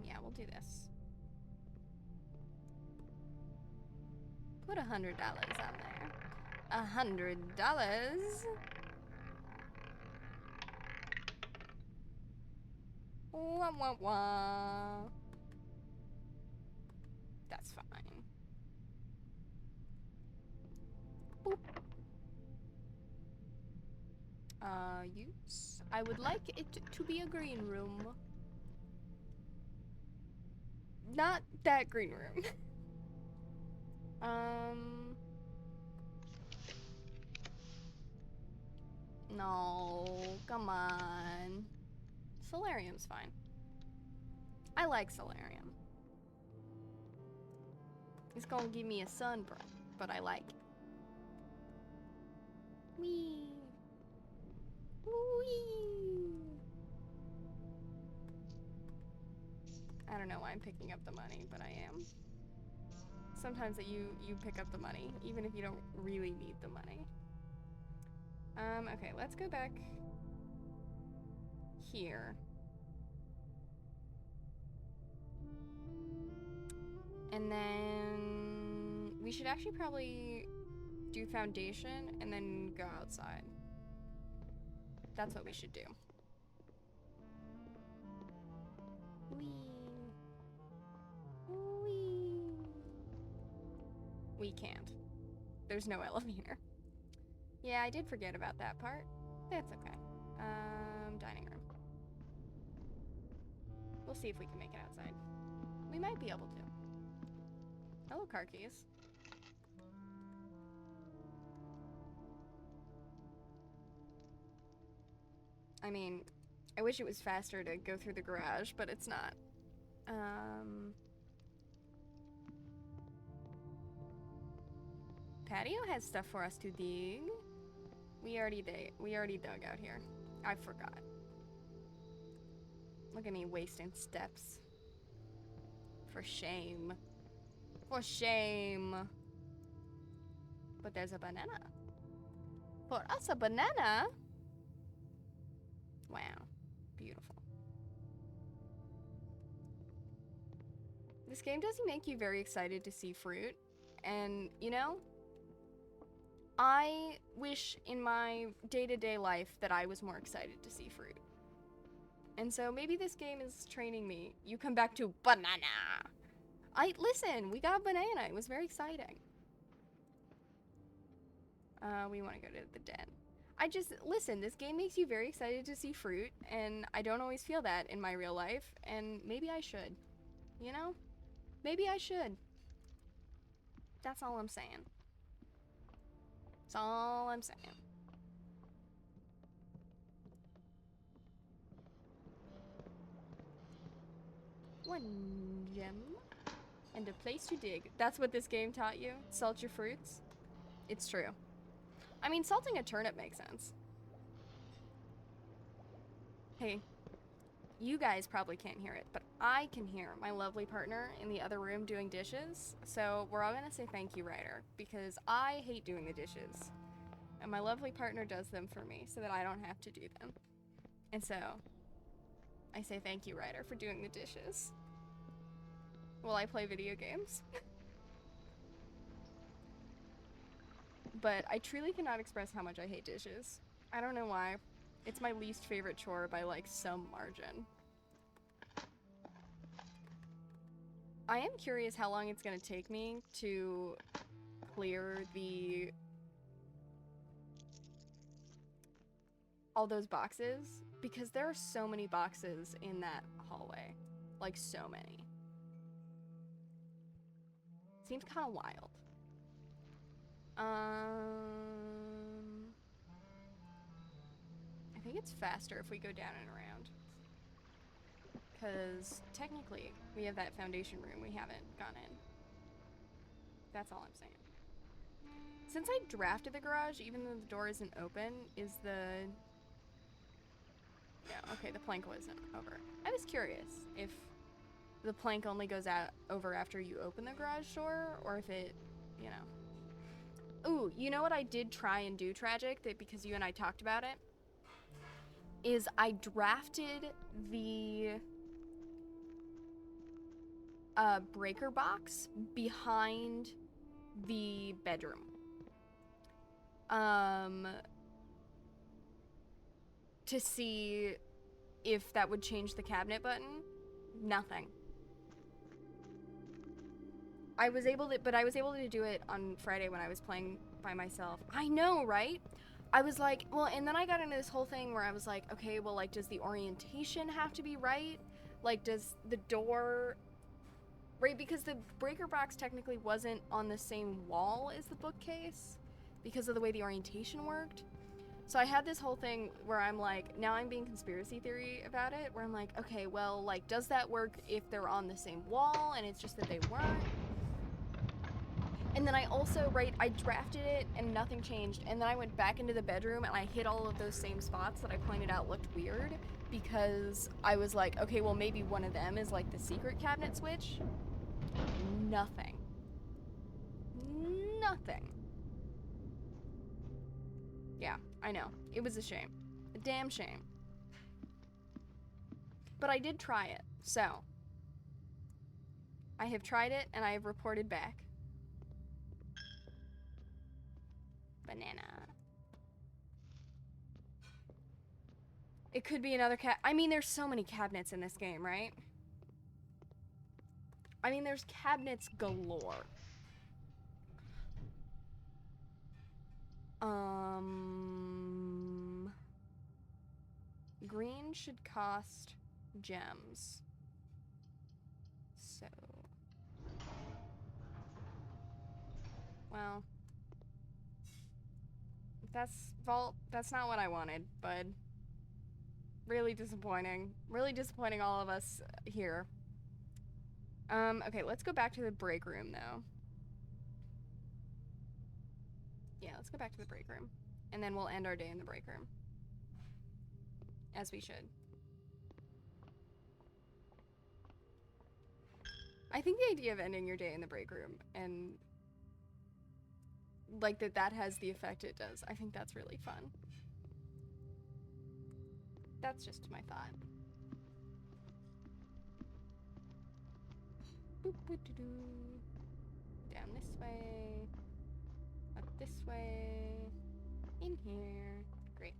Yeah, we'll do this. Put $100 on there. $100. Wah, wah, wah. That's fine. Boop. Use. I would like it to be a green room. Not that green room. No, come on. Solarium's fine. I like solarium. It's gonna give me a sunburn, but I like it. Whee! Whee! I don't know why I'm picking up the money, but I am. Sometimes that you pick up the money, even if you don't really need the money. Okay, let's go back here. And then we should actually probably do foundation and then go outside. That's what we should do. Whee! Whee! We can't. There's no elevator. Yeah, I did forget about that part. That's okay. Dining room. We'll see if we can make it outside. We might be able to. Hello, car keys. I mean, I wish it was faster to go through the garage, but it's not. Patio has stuff for us to dig. We already dug out here. I forgot. Look at me wasting steps. For shame. For shame. But there's a banana. For us, a banana? Wow. Beautiful. This game doesn't make you very excited to see fruit. And, you know, I wish in my day-to-day life that I was more excited to see fruit. And so maybe this game is training me. You come back to banana. Listen, we got a banana. It was very exciting. We want to go to the den. Listen, this game makes you very excited to see fruit, and I don't always feel that in my real life, and maybe I should. You know? Maybe I should. That's all I'm saying. That's all I'm saying. One gem. And a place to dig. That's what this game taught you? Salt your fruits? It's true. I mean, salting a turnip makes sense. Hey, you guys probably can't hear it, but I can hear my lovely partner in the other room doing dishes. So we're all gonna say thank you, Ryder, because I hate doing the dishes. And my lovely partner does them for me so that I don't have to do them. And so, I say thank you, Ryder, for doing the dishes while I play video games. But I truly cannot express how much I hate dishes. I don't know why. It's my least favorite chore by like some margin. I am curious how long it's gonna take me to clear all those boxes, because there are so many boxes in that hallway. Like, so many. Seems kind of wild. I think it's faster if we go down and around. Because technically, we have that foundation room we haven't gone in. That's all I'm saying. Since I drafted the garage, even though the door isn't open, is the... Yeah, okay, the plank wasn't over. I was curious if the plank only goes over after you open the garage door, or if it, you know. Ooh, you know what I did try and do, Tragic, that because you and I talked about it? Is I drafted the breaker box behind the bedroom. To see if that would change the cabinet button. Nothing. I was able to do it on Friday when I was playing by myself. I know, right? I was like, well, and then I got into this whole thing where I was like, okay, well, like, does the orientation have to be right? Like, does the door... Right, because the breaker box technically wasn't on the same wall as the bookcase because of the way the orientation worked. So I had this whole thing where I'm like, now I'm being conspiracy theory about it, where I'm like, okay, well, like, does that work if they're on the same wall and it's just that they weren't? And then I also, right, I drafted it and nothing changed, and then I went back into the bedroom and I hit all of those same spots that I pointed out looked weird, because I was like, okay, well, maybe one of them is like the secret cabinet switch. Nothing. Nothing. Yeah, I know. It was a shame. A damn shame. But I did try it, so. I have tried it and I have reported back. Banana. It could be another I mean, there's so many cabinets in this game, right? I mean, there's cabinets galore. Green should cost gems. So. Well. That's not what I wanted, bud. Really disappointing. Really disappointing all of us here. Okay, let's go back to the break room, though. Yeah, let's go back to the break room. And then we'll end our day in the break room. As we should. I think the idea of ending your day in the break room and like that has the effect it does, I think that's really fun. That's just my thought. Boop, boop, doo, doo. Down this way. Up this way. In here. Great.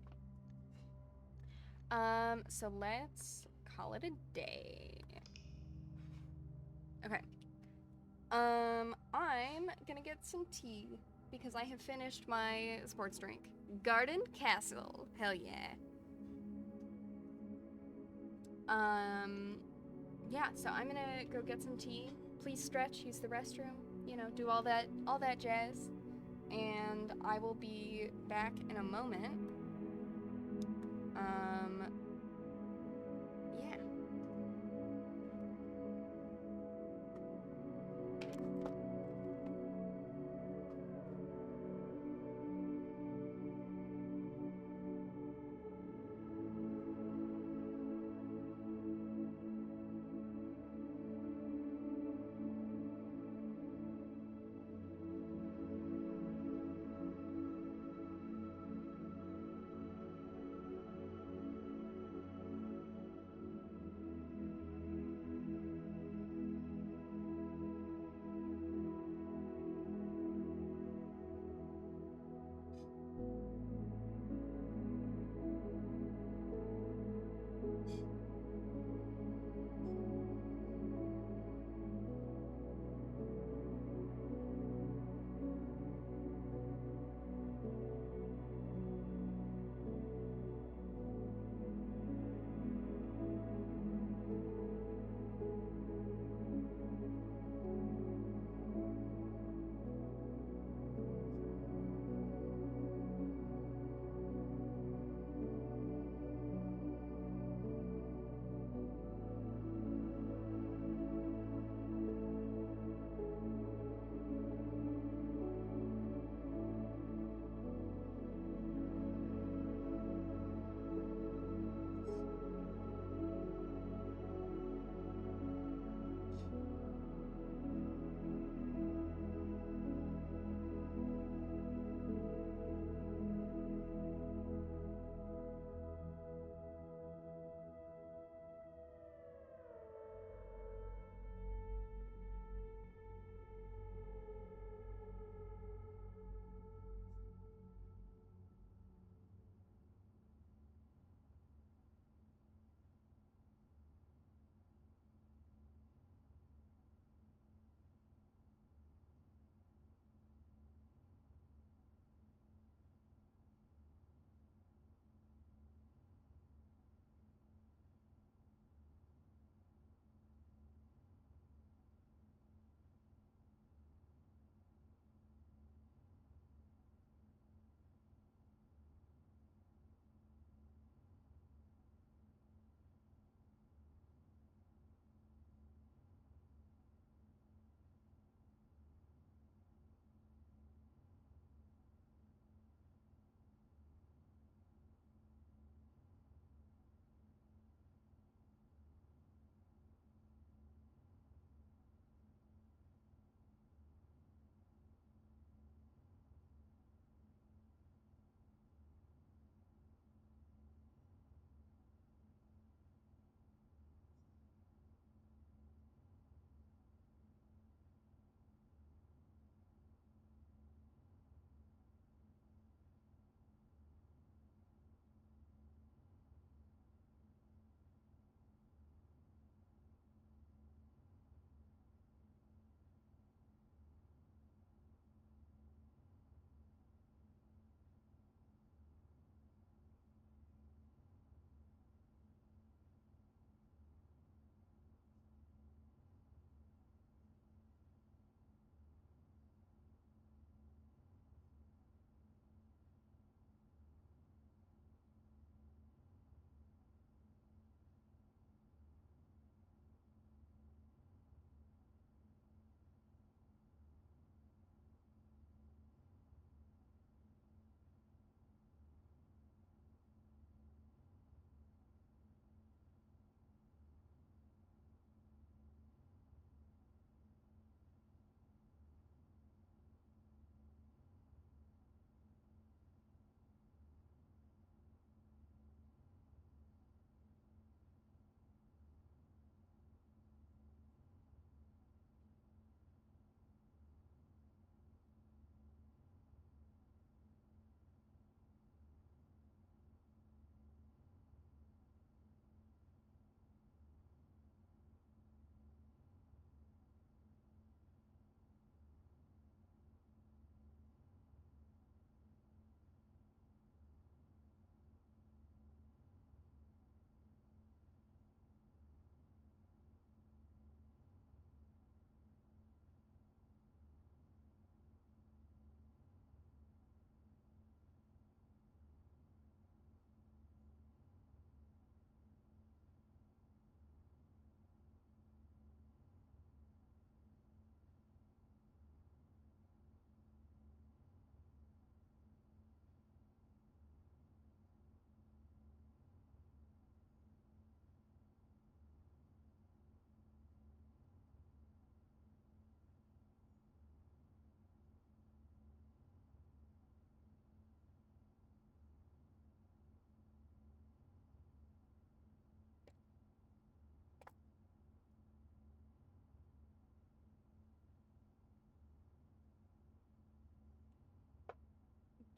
So let's call it a day. Okay. I'm gonna get some tea because I have finished my sports drink. Garden Castle. Hell yeah. Yeah, so I'm gonna go get some tea. Please stretch, use the restroom, you know, do all that jazz. And I will be back in a moment. Yeah.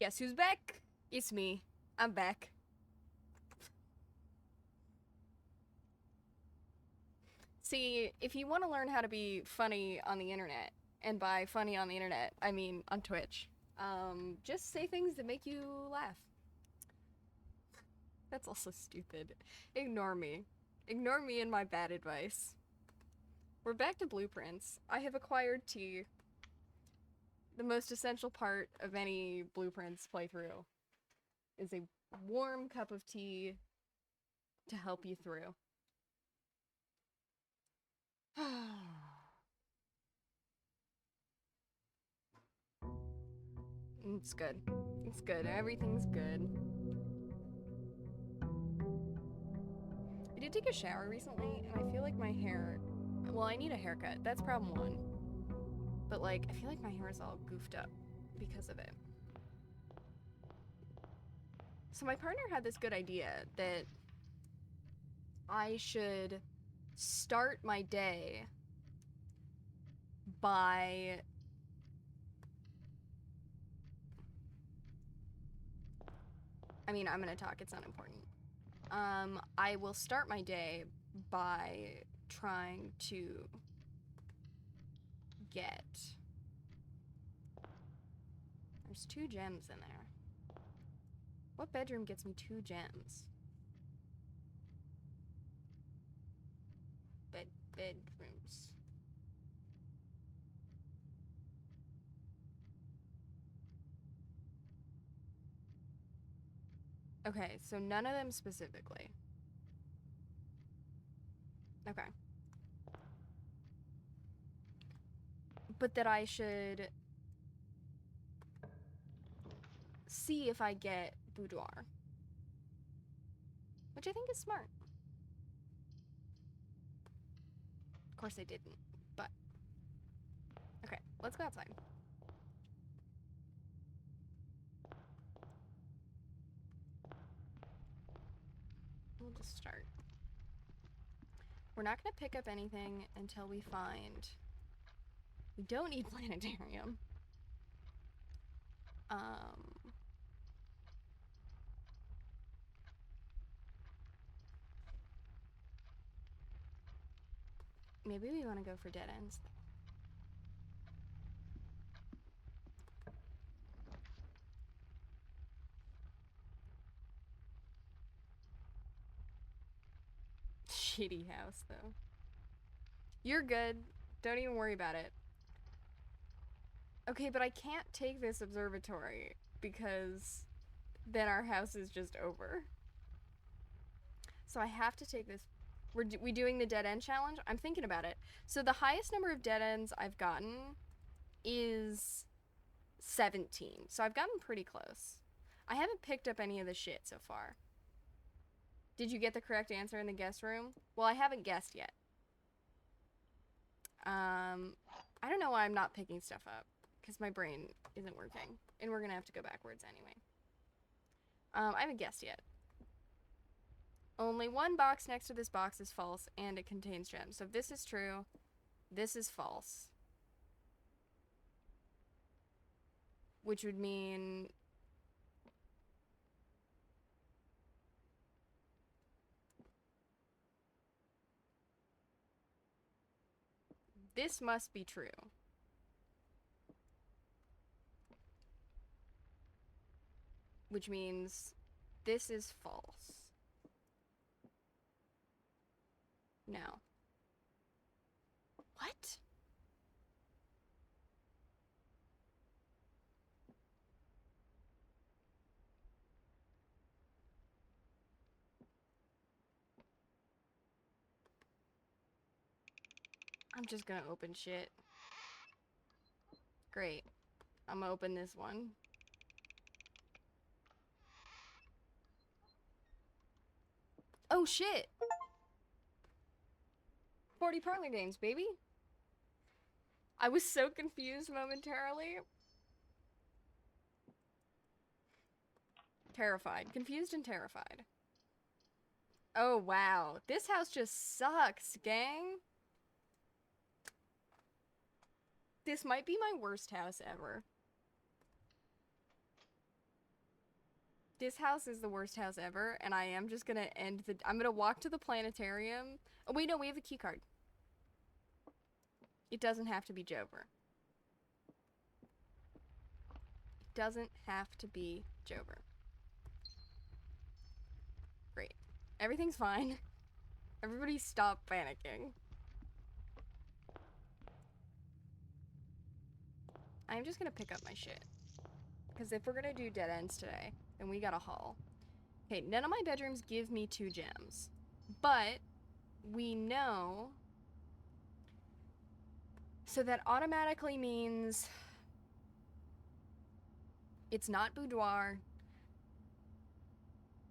Guess who's back? It's me. I'm back. See, if you want to learn how to be funny on the internet, and by funny on the internet, I mean on Twitch, just say things that make you laugh. That's also stupid. Ignore me. Ignore me and my bad advice. We're back to blueprints. I have acquired tea. The most essential part of any blueprints playthrough is a warm cup of tea to help you through. It's good. It's good. Everything's good. I did take a shower recently, and I feel like my hair... Well, I need a haircut. That's problem one. But, like, I feel like my hair is all goofed up because of it. So my partner had this good idea that I should start my day by... I mean, I'm gonna talk. It's not important. I will start my day by trying to get... There's 2 gems in there. What bedroom gets me 2 gems? Bedrooms. Okay, so none of them specifically. Okay. But that I should see if I get boudoir. Which I think is smart. Of course I didn't, but... Okay, let's go outside. We'll just start. We're not gonna pick up anything until we find... We don't need planetarium. Maybe we want to go for dead ends. Shitty house, though. You're good. Don't even worry about it. Okay, but I can't take this observatory because then our house is just over. So I have to take this. We doing the dead end challenge? I'm thinking about it. So the highest number of dead ends I've gotten is 17. So I've gotten pretty close. I haven't picked up any of the shit so far. Did you get the correct answer in the guest room? Well, I haven't guessed yet. I don't know why I'm not picking stuff up, because my brain isn't working, and we're gonna have to go backwards anyway. I haven't guessed yet. Only one box next to this box is false, and it contains gems. So if this is true, this is false. Which would mean... This must be true. Which means this is false. No. What? I'm just gonna open shit. Great. I'm gonna open this one. Oh shit! 40 parlor games, baby! I was so confused momentarily. Terrified. Confused and terrified. Oh wow. This house just sucks, gang. This might be my worst house ever. This house is the worst house ever, and I am just gonna I'm gonna walk to the planetarium. Oh, wait, no, we have a key card. It doesn't have to be Jover. It doesn't have to be Jover. Great. Everything's fine. Everybody stop panicking. I'm just gonna pick up my shit. Because if we're gonna do dead ends today, then we gotta haul. Okay, none of my bedrooms give me 2 gems. But we know... So that automatically means... It's not boudoir.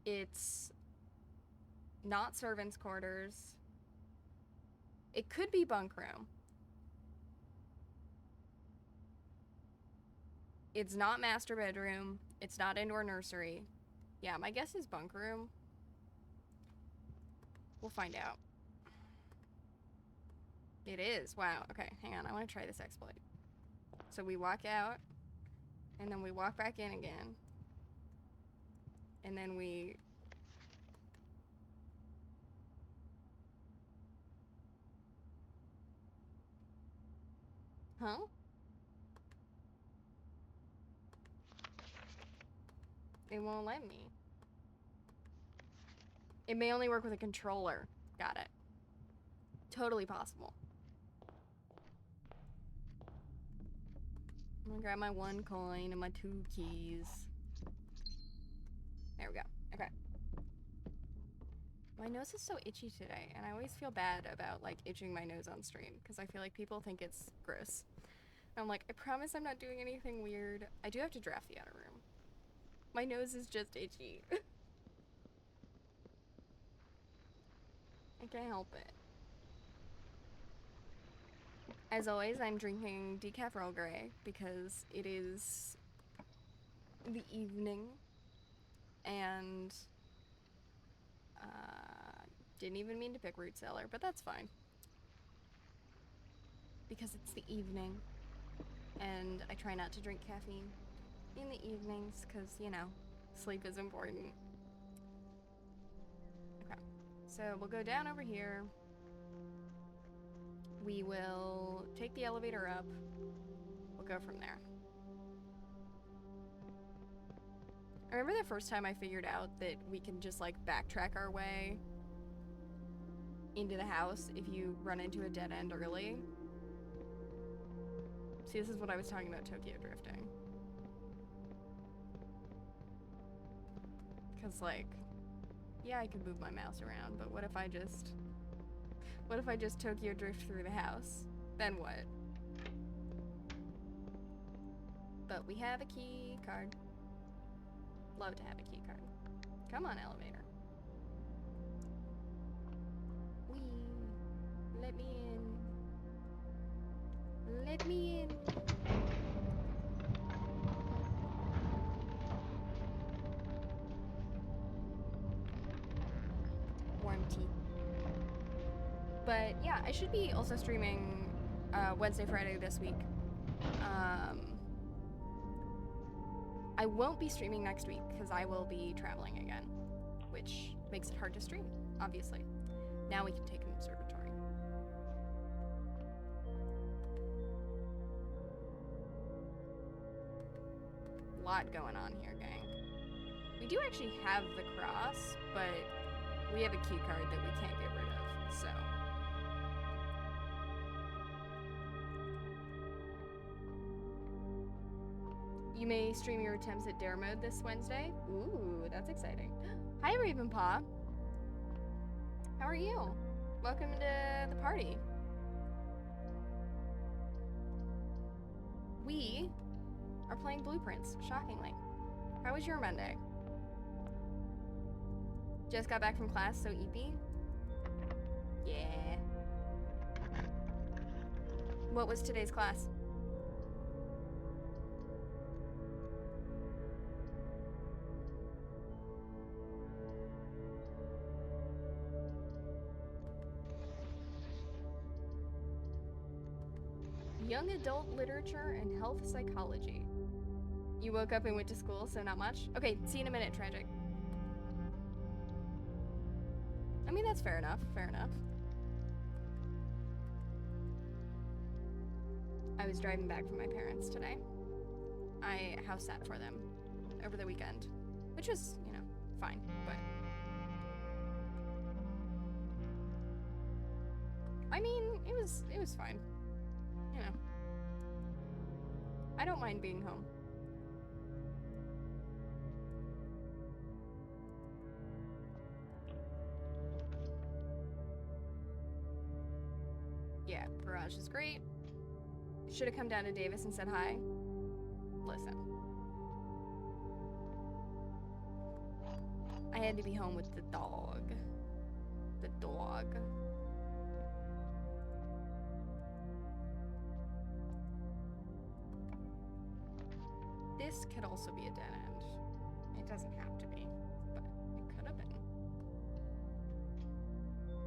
It's not servants' quarters. It could be bunk room. It's not master bedroom. It's not indoor nursery. Yeah, my guess is bunk room. We'll find out. It is. Wow. Okay, hang on. I want to try this exploit. So we walk out, and then we walk back in again. And then we... Huh? It won't let me. It may only work with a controller. Got it. Totally possible. I'm gonna grab my 1 coin and my 2 keys. There we go. Okay. My nose is so itchy today, and I always feel bad about, like, itching my nose on stream, because I feel like people think it's gross. And I'm like, I promise I'm not doing anything weird. I do have to draft the outer room. My nose is just itchy. I can't help it. As always, I'm drinking decaf Earl Grey because it is the evening, and didn't even mean to pick root cellar, but that's fine. Because it's the evening, and I try not to drink caffeine in the evenings because, you know, sleep is important. Okay, so we'll go down over here. We will take the elevator up. We'll go from there. I remember the first time I figured out that we can just, like, backtrack our way into the house if you run into a dead end early. See, this is what I was talking about Tokyo drifting. Because, like, yeah, I could move my mouse around, but what if I just Tokyo drift through the house? Then what? But we have a key card. Love to have a key card. Come on, elevator. Whee! Let me in. Let me in. Warm tea. But yeah, I should be also streaming Wednesday, Friday this week. I won't be streaming next week because I will be traveling again, which makes it hard to stream, obviously. Now we can take an observatory. Lot going on here, gang. We do actually have the cross, but we have a key card that we can't get rid of, so. You may stream your attempts at dare mode this Wednesday. Ooh, that's exciting. Hi, Ravenpaw. How are you? Welcome to the party. We are playing Blueprints, shockingly. How was your Monday? Just got back from class, so EP? Yeah. What was today's class? Young adult literature and health psychology. You woke up and went to school, so not much? Okay, see you in a minute, Tragic. I mean, that's fair enough, fair enough. I was driving back from my parents today. I house sat for them over the weekend, which was, you know, fine, but... I mean, it was fine. You know. I don't mind being home. Yeah, garage is great. Should have come down to Davis and said hi. Listen. I had to be home with the dog. The dog. This could also be a dead end. It doesn't have to be, but it could have been.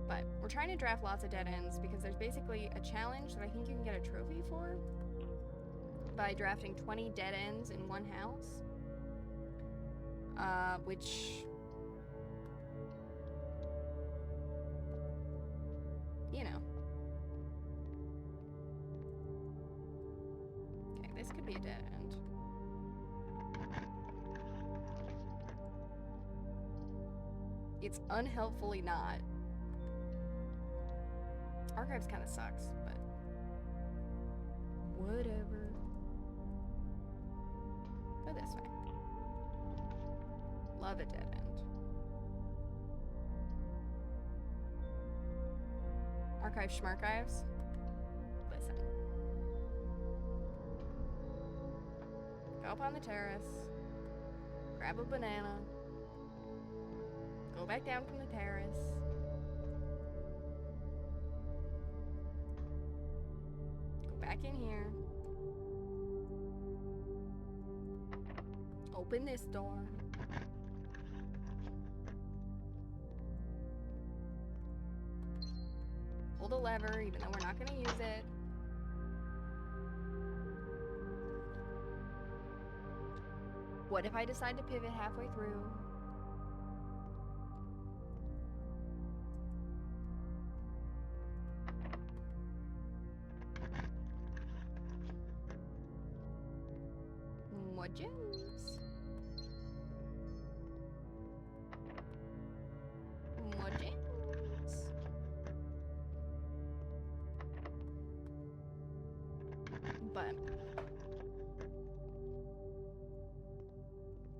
But we're trying to draft lots of dead ends because there's basically a challenge that I think you can get a trophy for by drafting 20 dead ends in one house. Which... you know. Okay, this could be a dead end. It's unhelpfully not. Archives kind of sucks, but whatever. Go this way. Love a dead end. Archive schmarchives. Listen. Go up on the terrace. Grab a banana. Go back down from the terrace. Go back in here. Open this door. Pull the lever, even though we're not going to use it. What if I decide to pivot halfway through? More gems. More gems. But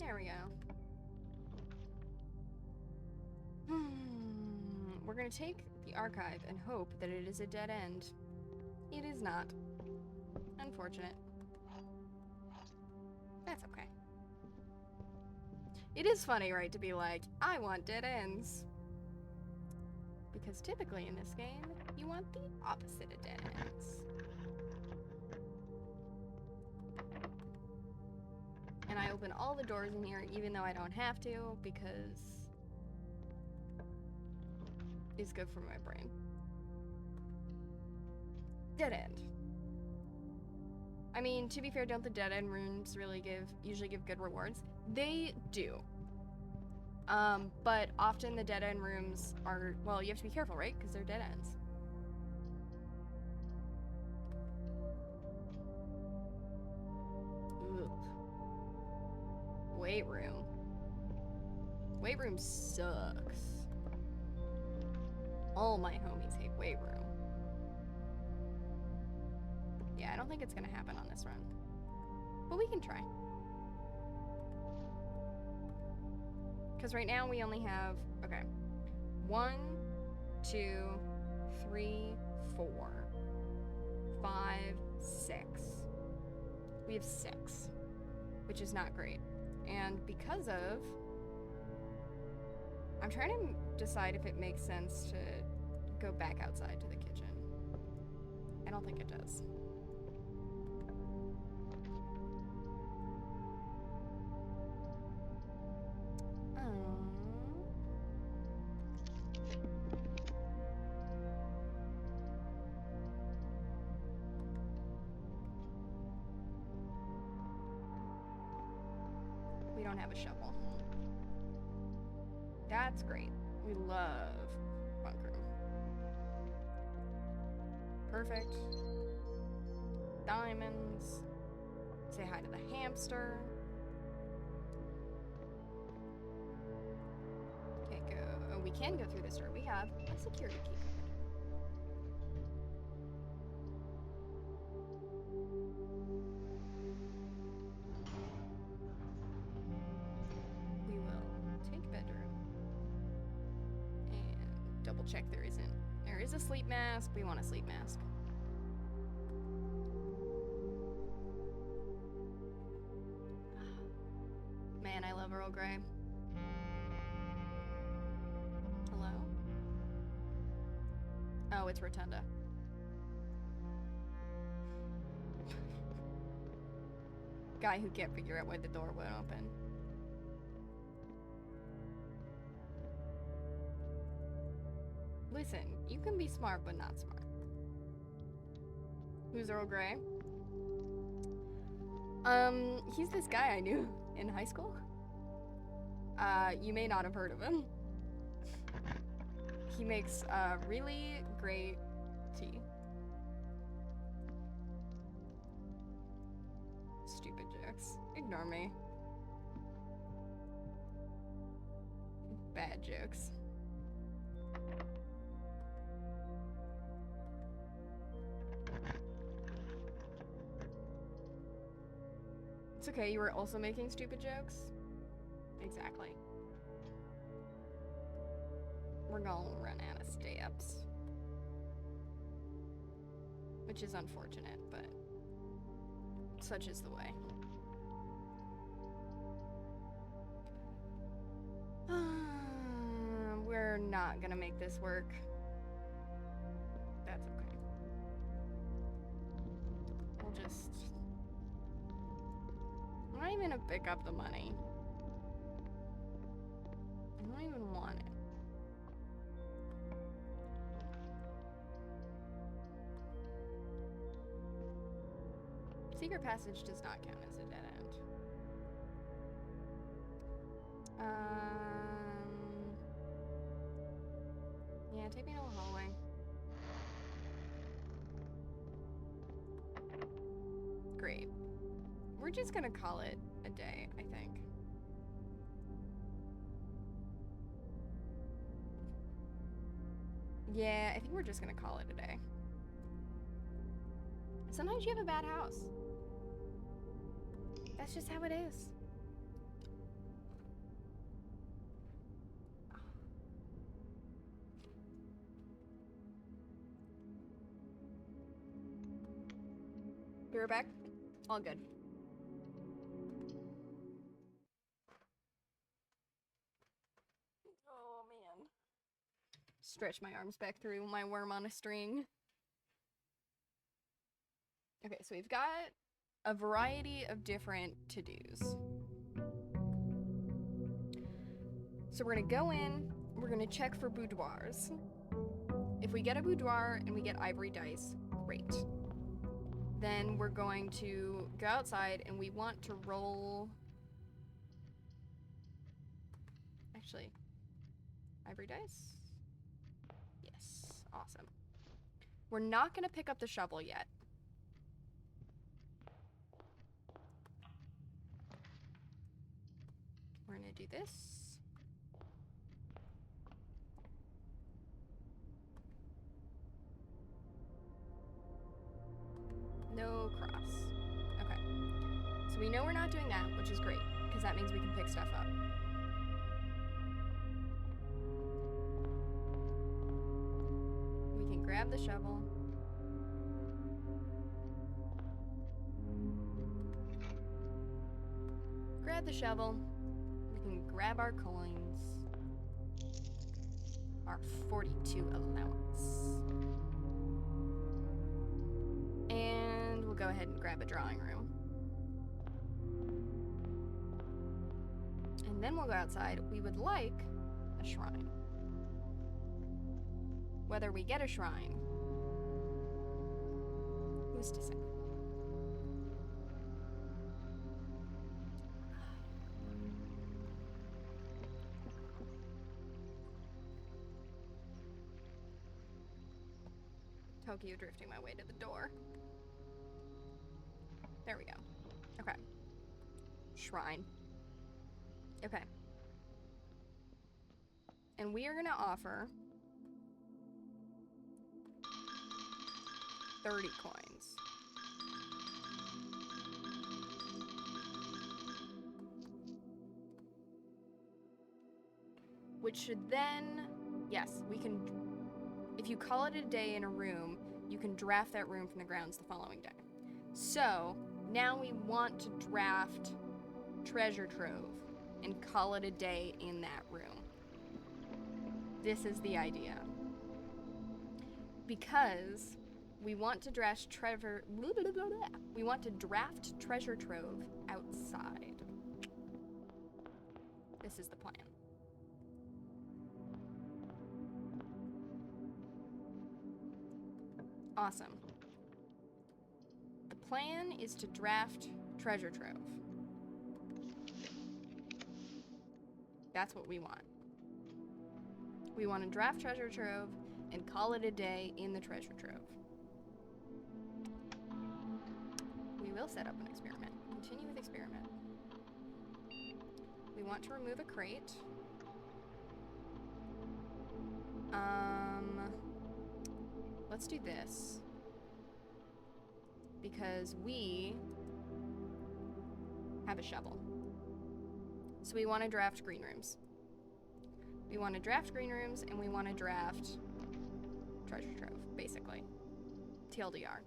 there we go. We're gonna take the archive and hope that it is a dead end. It is not. Unfortunate. That's okay. It is funny, right, to be like, I want dead ends. Because typically in this game, you want the opposite of dead ends. And I open all the doors in here, even though I don't have to, because it's good for my brain. Dead end. I mean, to be fair, don't the dead end rooms really usually give good rewards? They do. But often the dead end rooms are, well, you have to be careful, right? Because they're dead ends. Ugh. Weight room. Weight room sucks. All my homies hate weight room. Yeah, I don't think it's gonna happen on this run. But we can try. Because right now we only have, okay, 1, 2, 3, 4, 5, 6. We have 6, which is not great. And because of, I'm trying to decide if it makes sense to go back outside to the kitchen. I don't think it does. don't have a shovel. That's great. We love bunk room. Perfect. Diamonds. Say hi to the hamster. Can't go. Oh, we can go through this door. We have a security key card. We will take bedroom and double check there isn't. There is a sleep mask. We want a sleep mask. Man, I love Earl Grey. Hello? Oh, it's Rotunda. Guy who can't figure out why the door won't open. Listen, you can be smart but not smart. Who's Earl Grey? He's this guy I knew in high school. You may not have heard of him. He makes really great tea. Stupid jokes. Ignore me. Bad jokes. It's okay, you were also making stupid jokes? Exactly. We're gonna run out of steps. Which is unfortunate, but such is the way. We're not gonna make this work. That's okay. We'll just... I'm not even gonna pick up the money. I don't even want it. Secret passage does not count as a dead end. Yeah, take me to the hallway. Great. We're just gonna call it a day, I think. Yeah, I think we're just gonna call it a day. Sometimes you have a bad house. That's just how it is. Be right back. All good. Oh, man. Stretch my arms back through my worm on a string. Okay, so we've got a variety of different to-dos. So we're gonna go in, we're gonna check for boudoirs. If we get a boudoir and we get ivory dice, great. Then we're going to go outside and we want to roll... Actually, ivory dice? Yes, awesome. We're not gonna pick up the shovel yet. We're gonna do this. No cross. Okay. So we know we're not doing that, which is great, because that means we can pick stuff up. We can grab the shovel. Grab the shovel. We can grab our coins. Our 42 allowance. And we'll go ahead and grab a drawing room. And then we'll go outside. We would like a shrine. Whether we get a shrine, who's to say? Tokyo drifting my way to the door. There we go. Okay. Shrine. Okay. And we are gonna offer 30 coins. Which should then, yes, we can, if you call it a day in a room, you can draft that room from the grounds the following day. So, now we want to draft Treasure Trove and call it a day in that room. This is the idea. Because we want to draft Treasure Trove outside. This is the plan. Awesome. The plan is to draft Treasure Trove. That's what we want. We want to draft Treasure Trove and call it a day in the Treasure Trove. We will set up an experiment. Continue with experiment. We want to remove a crate. Let's do this. Because we have a shovel. So we want to draft green rooms. We want to draft green rooms and we want to draft Treasure Trove, basically. TLDR.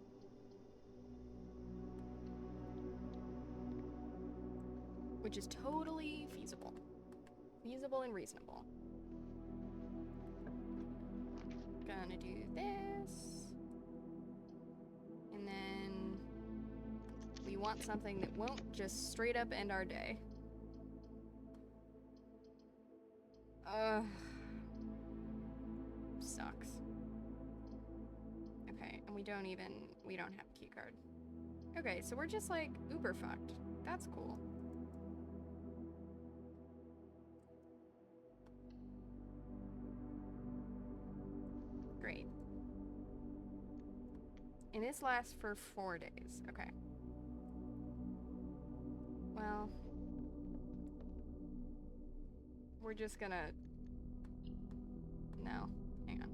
Which is totally feasible. Feasible and reasonable. Gonna do this. And then we want something that won't just straight up end our day. Sucks. Okay, and we don't have a key card. Okay, so we're just like uber fucked. That's cool. Great. And this lasts for 4 days. Okay. Well, we're just gonna... No, hang on.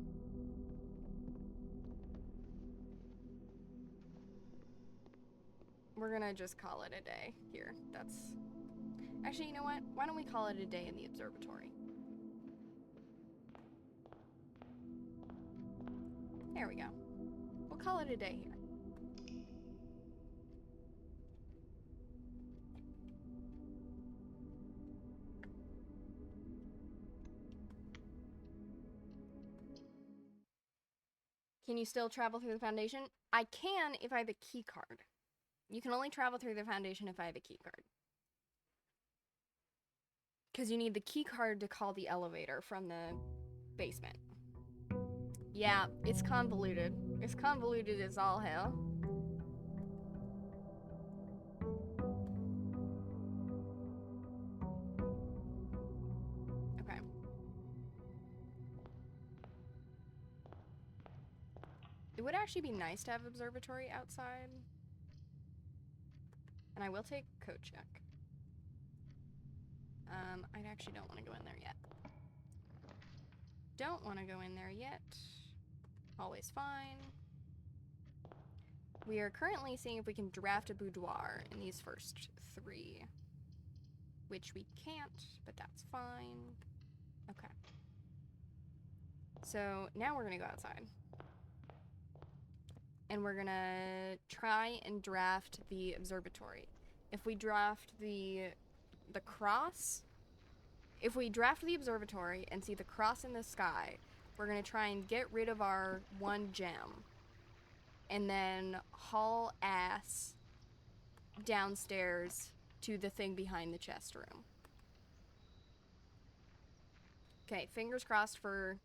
We're gonna just call it a day here. That's... Actually, you know what? Why don't we call it a day in the observatory? There we go. We'll call it a day here. Can you still travel through the Foundation? I can if I have a key card. You can only travel through the Foundation if I have a key card. Because you need the key card to call the elevator from the basement. Yeah, it's convoluted. It's convoluted as all hell. Okay. It would actually be nice to have observatory outside. And I will take code check. I actually don't want to go in there yet. Don't want to go in there yet. Always fine. We are currently seeing if we can draft a boudoir in these first 3. Which we can't, but that's fine. Okay. So now we're gonna go outside. And we're gonna try and draft the observatory. If we draft the cross, if we draft the observatory and see the cross in the sky, we're gonna try and get rid of our 1 gem. And then haul ass downstairs to the thing behind the chest room. Okay, fingers crossed for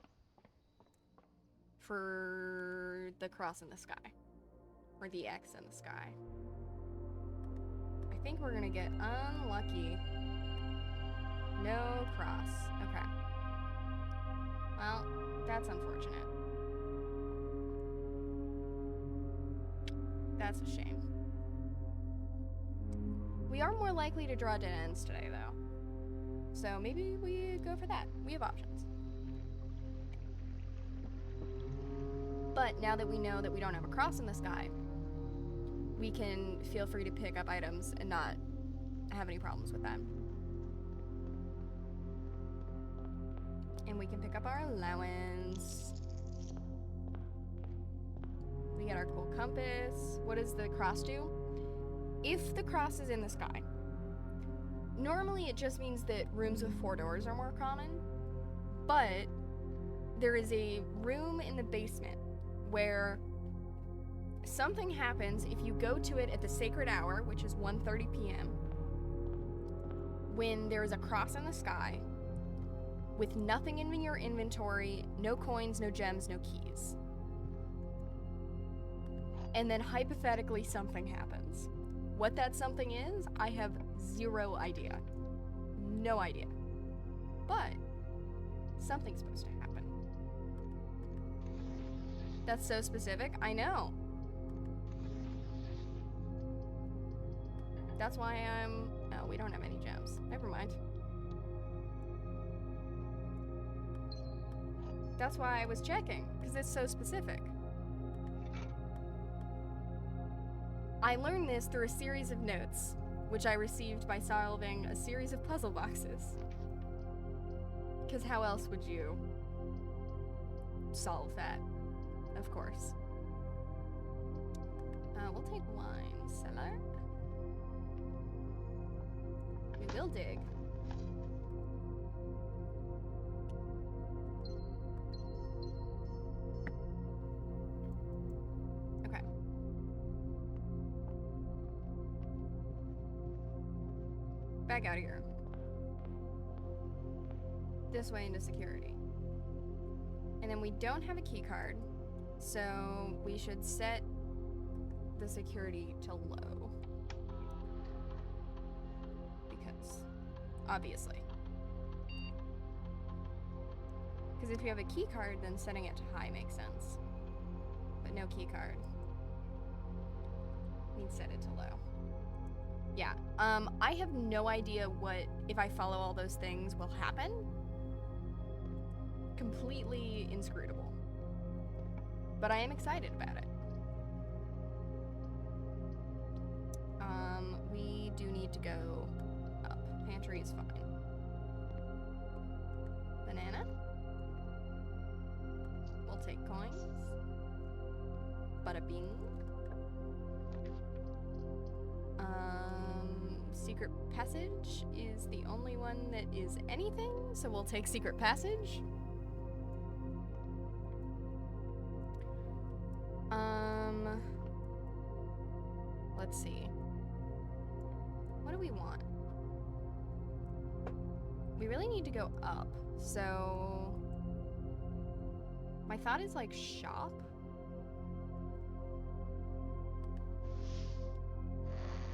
the cross in the sky. Or the X in the sky. I think we're gonna get unlucky. No cross. Okay. Well, that's unfortunate. That's a shame. We are more likely to draw dead ends today, though. So maybe we go for that. We have options. But now that we know that we don't have a cross in the sky, we can feel free to pick up items and not have any problems with that. And we can pick up our allowance. We get our cool compass. What does the cross do? If the cross is in the sky, normally it just means that rooms with 4 doors are more common, but there is a room in the basement where something happens if you go to it at the sacred hour, which is 1:30 p.m., when there is a cross in the sky with nothing in your inventory, no coins, no gems, no keys. And then hypothetically something happens. What that something is, I have zero idea. No idea. But something's supposed to happen. That's so specific. I know. That's why I'm... Oh, we don't have any gems. Never mind. That's why I was checking, because it's so specific. I learned this through a series of notes, which I received by solving a series of puzzle boxes. Because how else would you solve that? Of course. We'll take wine cellar. We will dig. Okay. Back out of here. This way into security. And then we don't have a key card, so we should set the security to low. Because, obviously. Because if you have a key card, then setting it to high makes sense. But no key card. We'd set it to low. Yeah, I have no idea what, if I follow all those things, will happen. Completely inscrutable. But I am excited about it. We do need to go up. Pantry is fine. Banana. We'll take coins. Bada bing. Secret passage is the only one that is anything, so we'll take secret passage. Let's see. What do we want? We really need to go up, so my thought is like shop.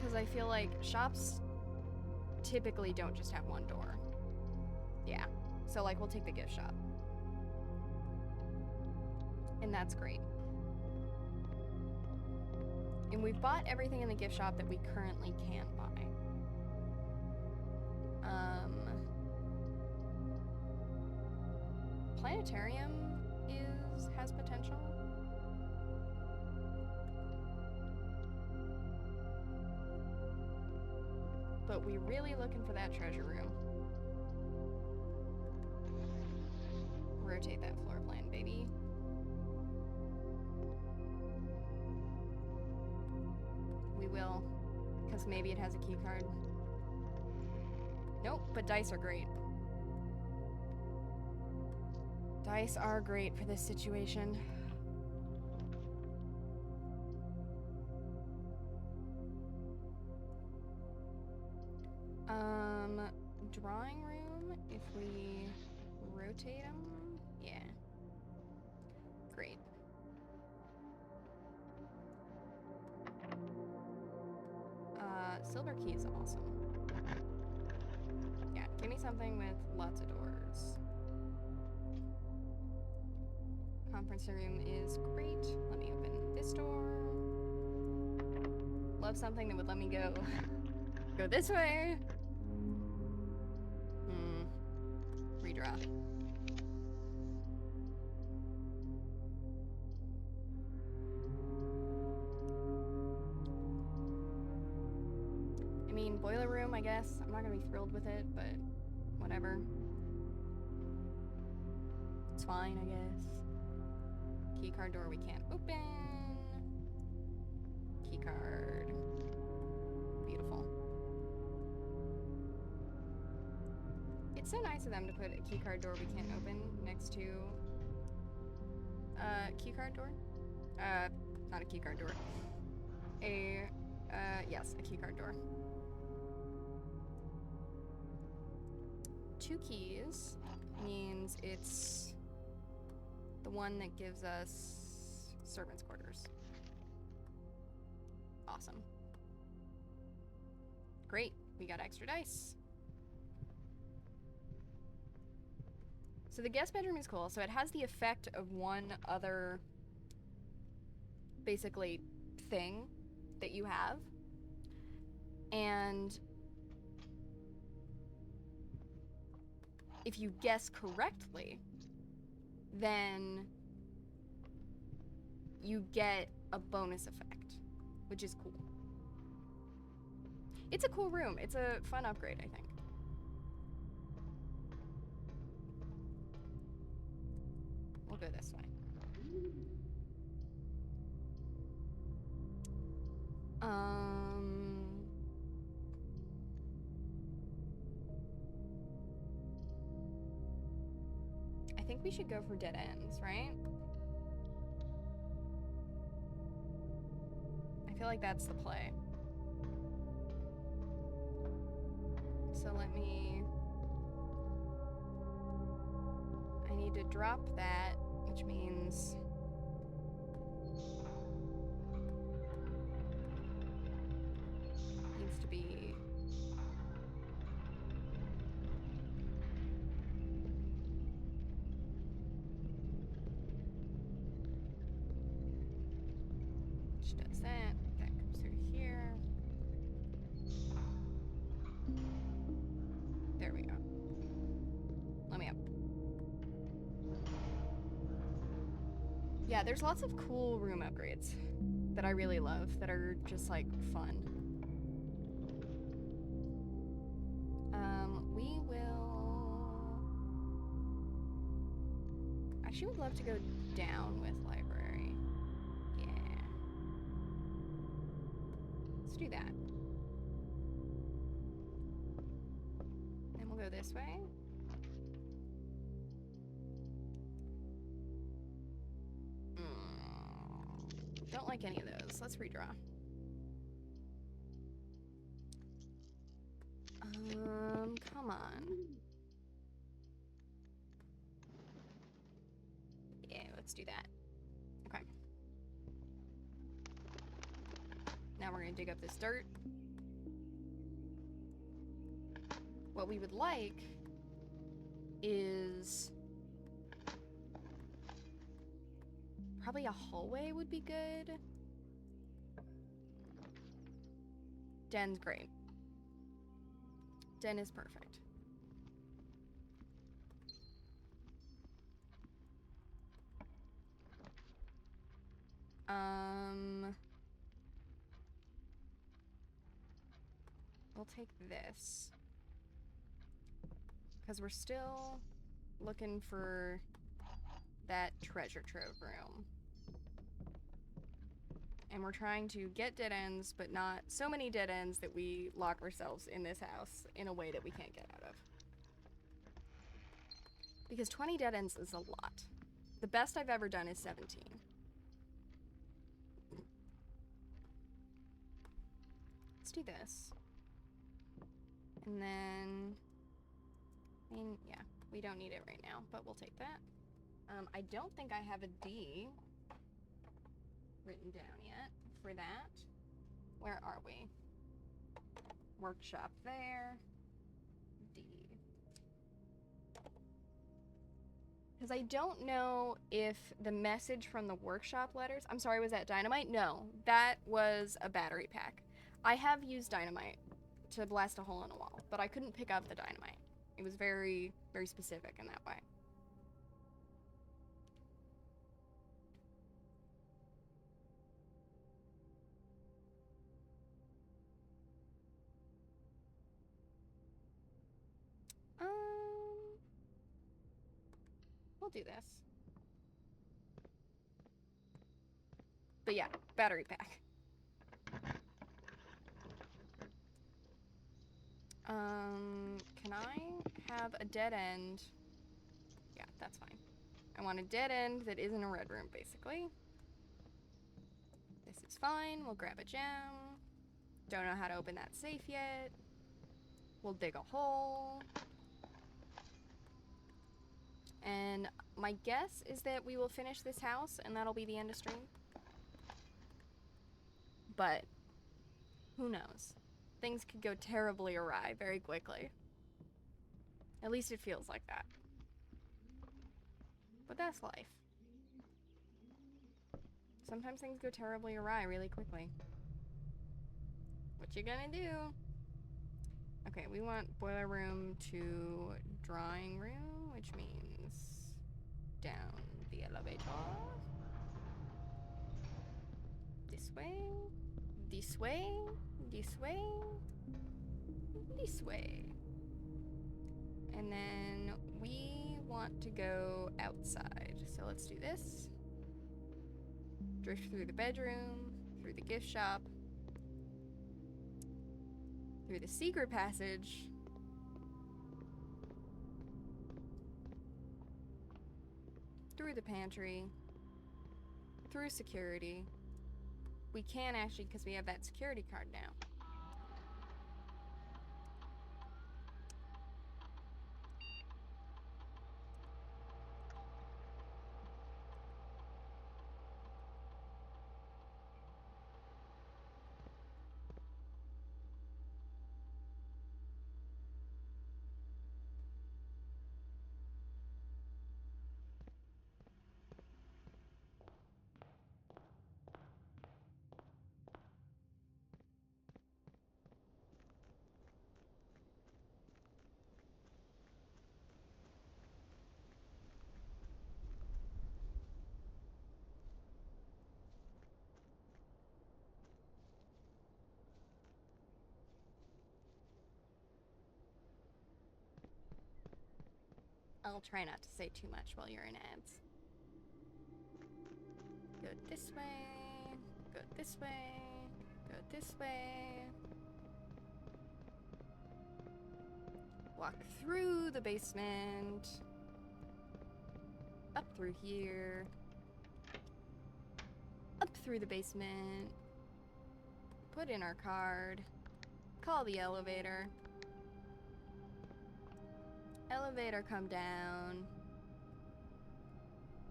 Because I feel like shops typically don't just have one door. Yeah, so like we'll take the gift shop. And that's great. And we've bought everything in the gift shop that we currently can buy. Planetarium has potential. But we're really looking for that treasure room. Rotate that floor plan, baby. We will, because maybe it has a key card. Nope, but dice are great. Dice are great for this situation. Drawing room, if we rotate them, yeah. Great. Silver key is awesome. Yeah, give me something with lots of doors. Conference room is great. Let me open this door. love something that would let me go this way. Redraw. I mean, boiler room, I guess. I'm not gonna be thrilled with it, but whatever. It's fine, I guess. Keycard door we can't open. Keycard. Beautiful. It's so nice of them to put a keycard door we can't open next to keycard door. Not a keycard door. Yes, a keycard door. 2 keys means it's the one that gives us servants' quarters. Awesome. Great, we got extra dice. So the guest bedroom is cool. So it has the effect of one other, basically, thing that you have. And if you guess correctly, then you get a bonus effect, which is cool. It's a cool room. It's a fun upgrade, I think. We'll go this way. I think we should go for dead ends, right? I feel like that's the play. So let me... I need to drop that, which means... needs to be... which does that. That comes through here. There we go. Let me up. Yeah, there's lots of cool room upgrades that I really love that are just like fun. We will... actually would love to go down with library. Yeah. Let's do that. Then we'll go this way. Don't like any of those. Let's redraw. Come on. Yeah, let's do that. Okay. Now we're gonna dig up this dirt. What we would like is probably a hallway would be good. Den's great. Den is perfect. We'll take this. Because we're still looking for that treasure trove room. And we're trying to get dead ends, but not so many dead ends that we lock ourselves in this house in a way that we can't get out of. Because 20 dead ends is a lot. The best I've ever done is 17. Let's do this. And then, I mean, yeah, we don't need it right now, but we'll take that. I don't think I have a D written down yet for that. Where are we? Workshop there. D. Because I don't know if the message from the workshop letters... I'm sorry, was that dynamite? No, that was a battery pack. I have used dynamite to blast a hole in a wall, but I couldn't pick up the dynamite. It was very, very specific in that way. We'll do this. But yeah, battery pack. Can I have a dead end? Yeah, that's fine. I want a dead end that isn't a red room, basically. This is fine. We'll grab a gem. Don't know how to open that safe yet. We'll dig a hole. And my guess is that we will finish this house and that'll be the end of stream. But who knows? Things could go terribly awry very quickly. At least it feels like that. But that's life. Sometimes things go terribly awry really quickly. What you gonna do? Okay, we want boiler room to drawing room, which means down the elevator. This way, this way, this way, this way. And then we want to go outside. So let's do this. Drift through the bedroom, through the gift shop, through the secret passage, through the pantry, through security. We can actually, because we have that security card now. I'll try not to say too much while you're in ads. Go this way, go this way, go this way. Walk through the basement. Up through here. Up through the basement. Put in our card. Call the elevator. Elevator, come down.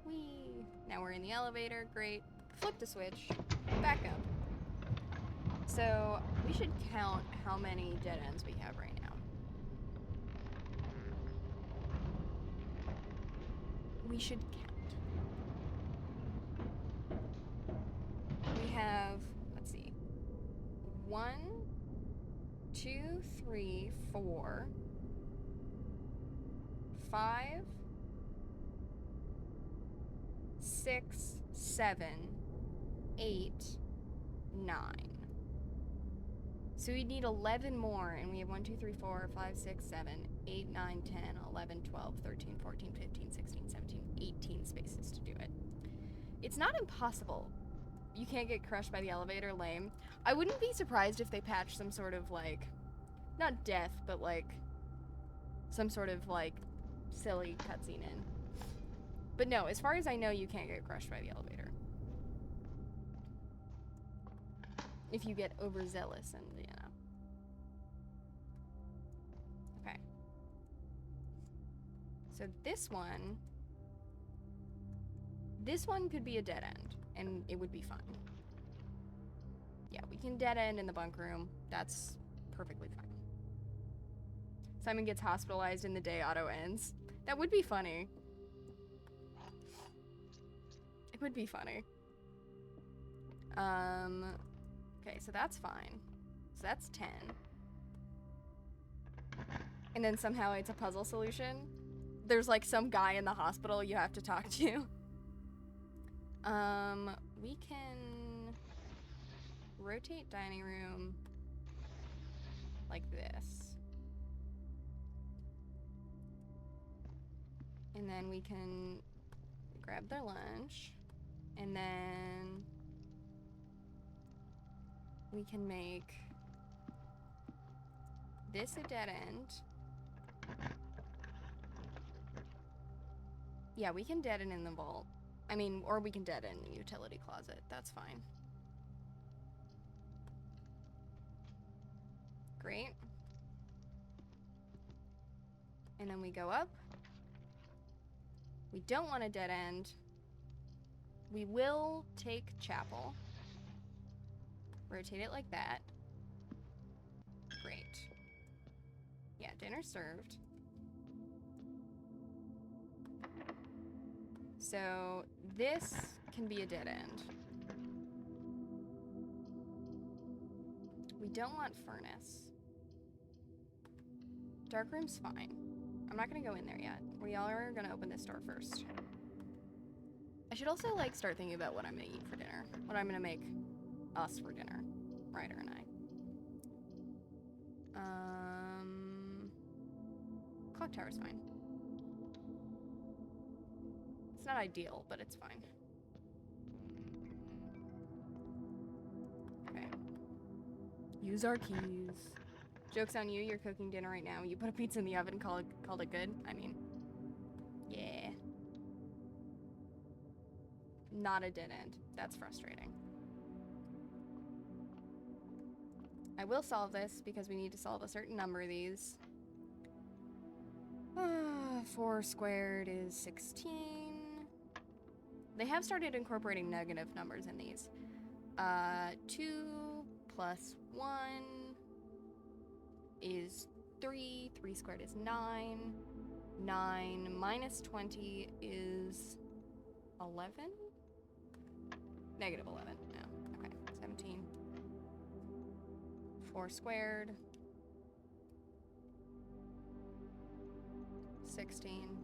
Whee! Now we're in the elevator, great. Flip the switch, back up. So, we should count how many dead ends we have right now. We should count. We have, let's see, 1, 2, 3, 4, 5, 6, 7, 8, 9. So we need 11 more, and we have 1, 2, 3, 4, 5, 6, 7, 8, 9, 10, 11, 12, 13, 14, 15, 16, 17, 18 spaces to do it. It's not impossible. You can't get crushed by the elevator, lame. I wouldn't be surprised if they patched some sort of, like, not death, but, like, some sort of, like, silly cutscene in. But no, as far as I know, you can't get crushed by the elevator. If you get overzealous and, you know. Okay. So this one could be a dead end, and it would be fun. Yeah, we can dead end in the bunk room. That's perfectly fine. Simon gets hospitalized and the day auto ends. That would be funny. It would be funny. Okay, so that's fine. So that's 10. And then somehow it's a puzzle solution. There's like some guy in the hospital you have to talk to. We can rotate dining room like this. And then we can grab their lunch. And then we can make this a dead end. Yeah, we can dead end in the vault. I mean, or we can dead end the utility closet. That's fine. Great. And then we go up. We don't want a dead end. We will take chapel. Rotate it like that. Great. Yeah, dinner served. So this can be a dead end. We don't want furnace. Dark room's fine. I'm not gonna go in there yet. We are gonna open this door first. I should also like start thinking about what I'm gonna eat for dinner. What I'm gonna make us for dinner. Ryder and I. Clock tower's fine. It's not ideal, but it's fine. Okay. Use our keys. Joke's on you, you're cooking dinner right now. You put a pizza in the oven and called it good? I mean, yeah. Not a dead end. That's frustrating. I will solve this because we need to solve a certain number of these. 4 squared is 16. They have started incorporating negative numbers in these. 2 plus 1 is 3. 3 squared is 9. 9 minus 20 is 11? Negative 11. No. Okay. 17. 4 squared. 16.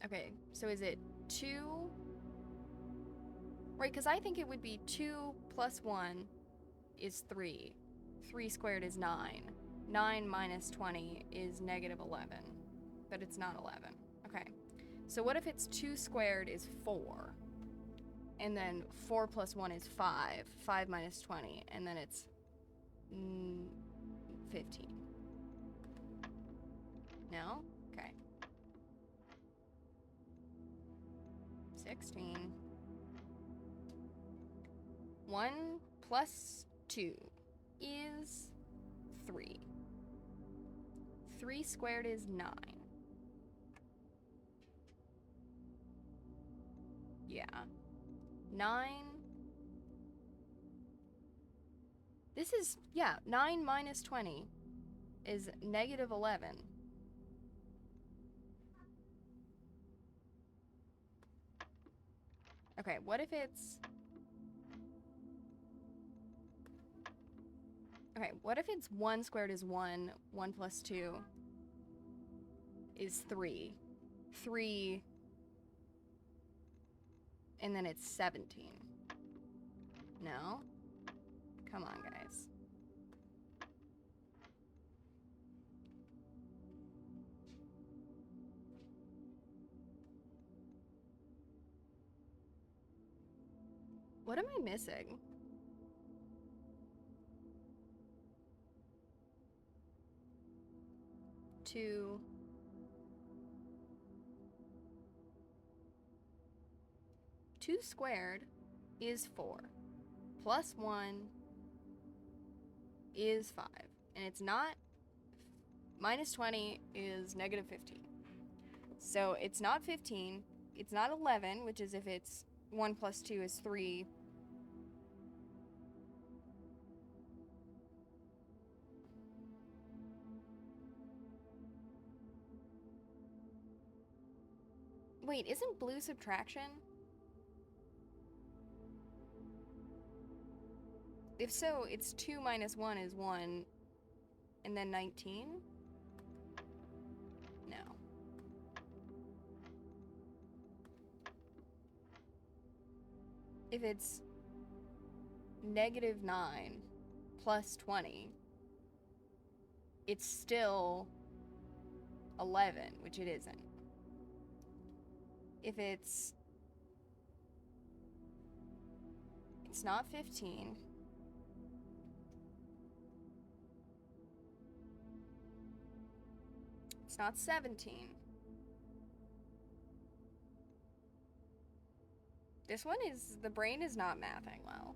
Okay, so is it 2? Right, because I think it would be 2 plus 1 is 3. 3 squared is 9. 9 minus 20 is negative 11. But it's not 11. Okay. So what if it's 2 squared is 4? And then 4 plus 1 is 5. 5 minus 20. And then it's 15. No? Okay. 16. 1 plus 2 is 3. 3 squared is 9. Yeah. 9. This is, yeah, 9 minus 20 is negative 11. Okay, what if it's... Okay, what if it's 1 squared is 1, 1 plus 2 is 3. 3, and then it's 17. No? Come on, guys. What am I missing? Two. Two squared is 4. Plus 1 is 5. And it's not... Minus 20 is negative 15. So it's not 15. It's not 11, which is if it's 1 plus 2 is 3. Wait, isn't blue subtraction? If so, it's 2 minus 1 is 1, and then 19? No. If it's negative 9 plus 20, it's still 11, which it isn't. If it's not 15. It's not 17. This one is, the brain is not mathing well.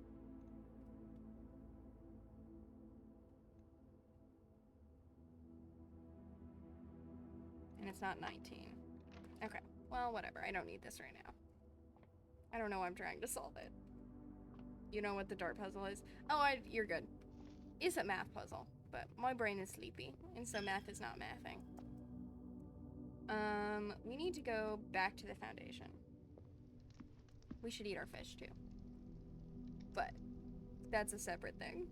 And it's not 19. Okay, well, whatever. I don't need this right now. I don't know why I'm trying to solve it. You know what the dart puzzle is? Oh, you're good. It's a math puzzle, but my brain is sleepy, and so math is not mathing. We need to go back to the foundation. We should eat our fish, too. But that's a separate thing.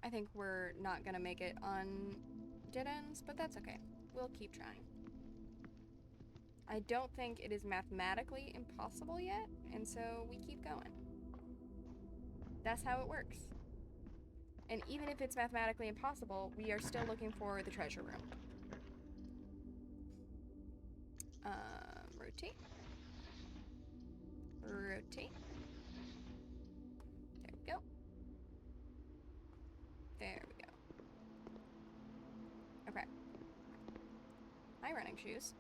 I think we're not gonna make it on dead ends, but that's okay. We'll keep trying. I don't think it is mathematically impossible yet, and so we keep going. That's how it works. And even if it's mathematically impossible, we are still looking for the treasure room. Rotate. Rotate. There we go. There we go. Okay. Hi, running shoes.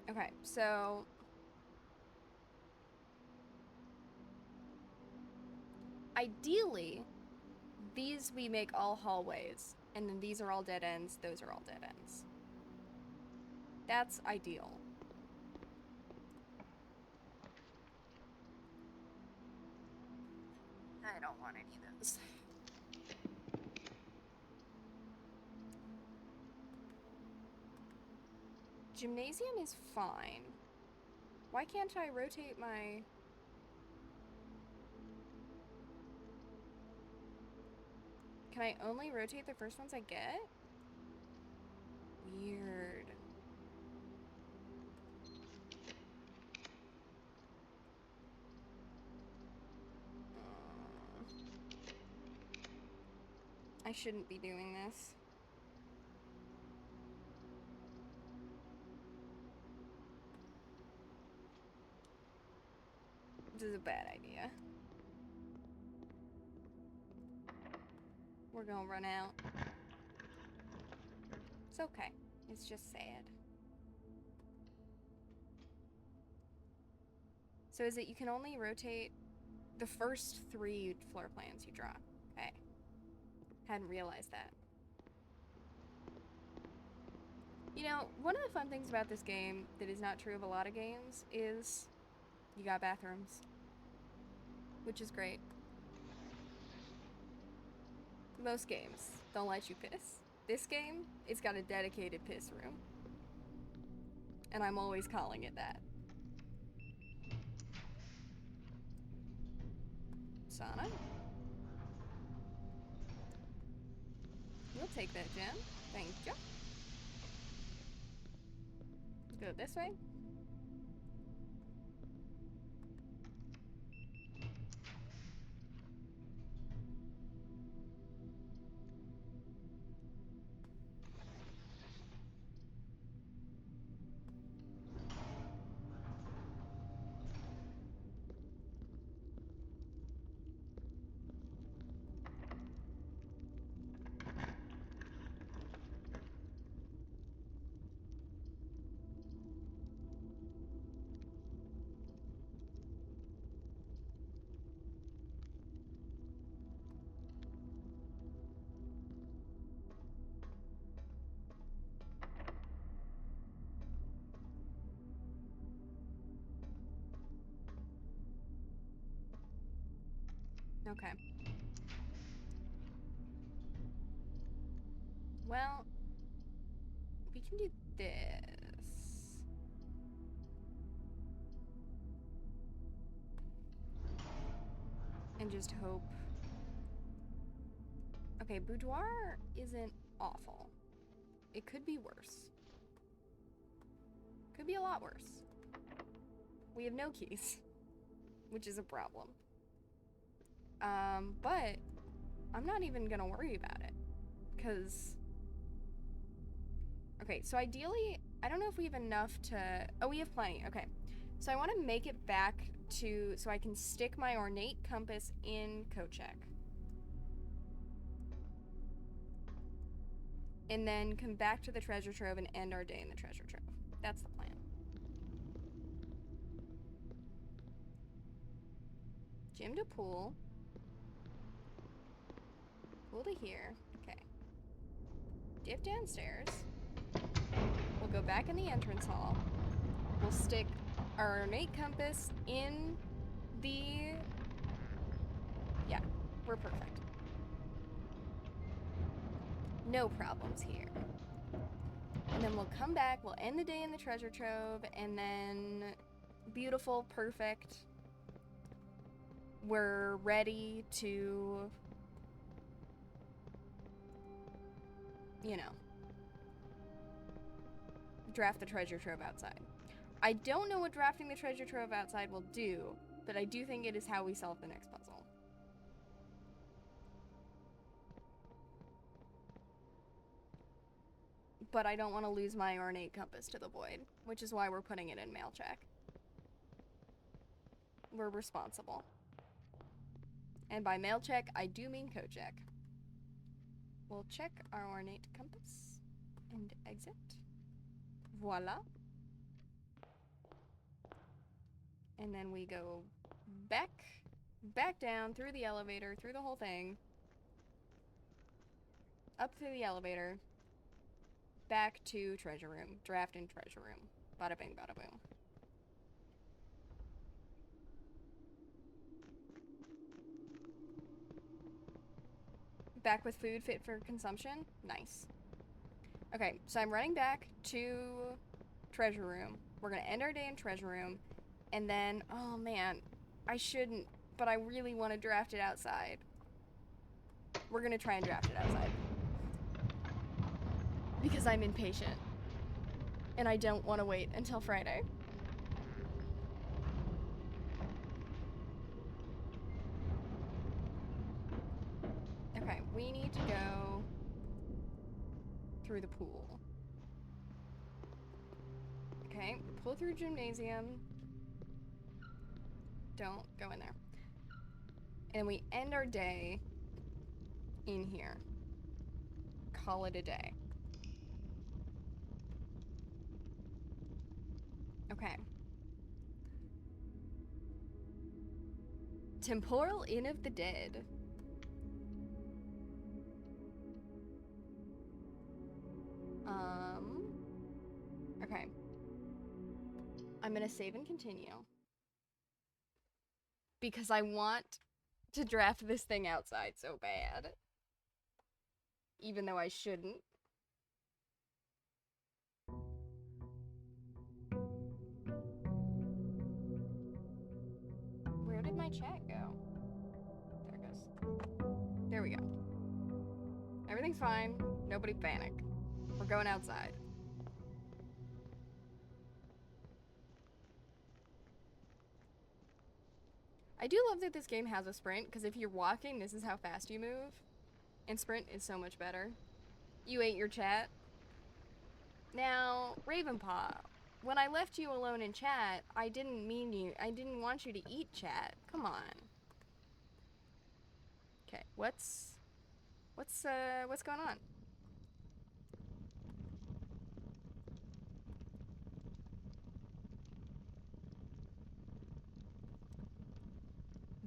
Okay, so ideally, these we make all hallways, and then these are all dead ends, those are all dead ends. That's ideal. I don't want any of those. Gymnasium is fine. Why can't I rotate my... Can I only rotate the first ones I get? Weird. I shouldn't be doing this. This is a bad idea. We're gonna run out. It's okay. It's just sad. So is it you can only rotate the first 3 floor plans you draw? Okay. Hadn't realized that. You know, one of the fun things about this game that is not true of a lot of games is you got bathrooms. Which is great. Most games don't let you piss. This game, it's got a dedicated piss room. And I'm always calling it that. Sauna? We'll take that gem. Thank you. Go this way. Okay. Well, can do this. And just hope. Okay, boudoir isn't awful. It could be worse. Could be a lot worse. We have no keys, which is a problem. But I'm not even gonna worry about it, because... Okay, so ideally, I don't know if we have enough to... Oh, we have plenty, okay. So I want to make it back to... So I can stick my ornate compass in Kochek. And then come back to the treasure trove and end our day in the treasure trove. That's the plan. Gym to pool. Pool to here. Okay. Dip downstairs. We'll go back in the entrance hall. We'll stick our ornate compass in the... Yeah, we're perfect. No problems here. And then we'll come back, we'll end the day in the treasure trove, and then beautiful, perfect. We're ready to, you know, draft the treasure trove outside. I don't know what drafting the treasure trove outside will do, but I do think it is how we solve the next puzzle. But I don't want to lose my ornate compass to the void, which is why we're putting it in mail check. We're responsible. And by mail check, I do mean Kochek. We'll check our ornate compass and exit. Voila. And then we go back down through the elevator, through the whole thing, up through the elevator, back to treasure room, draft in treasure room. Bada bing, bada boom. Back with food fit for consumption? Nice. Okay, so I'm running back to treasure room. We're gonna end our day in treasure room, and then, oh man, I shouldn't, but I really want to draft it outside. We're gonna try and draft it outside. Because I'm impatient. And I don't want to wait until Friday. Okay, we need to go through the pool. Okay, pull through gymnasium. Don't go in there. And we end our day in here. Call it a day. Okay. Temporal Inn of the Dead. Okay. I'm gonna save and continue. Because I want to draft this thing outside so bad. Even though I shouldn't. Where did my chat go? There it goes. There we go. Everything's fine. Nobody panic. We're going outside. I do love that this game has a sprint, because if you're walking, this is how fast you move. And sprint is so much better. You ate your chat. Now, Ravenpaw, when I left you alone in chat, I didn't want you to eat chat. Come on. Okay, what's going on?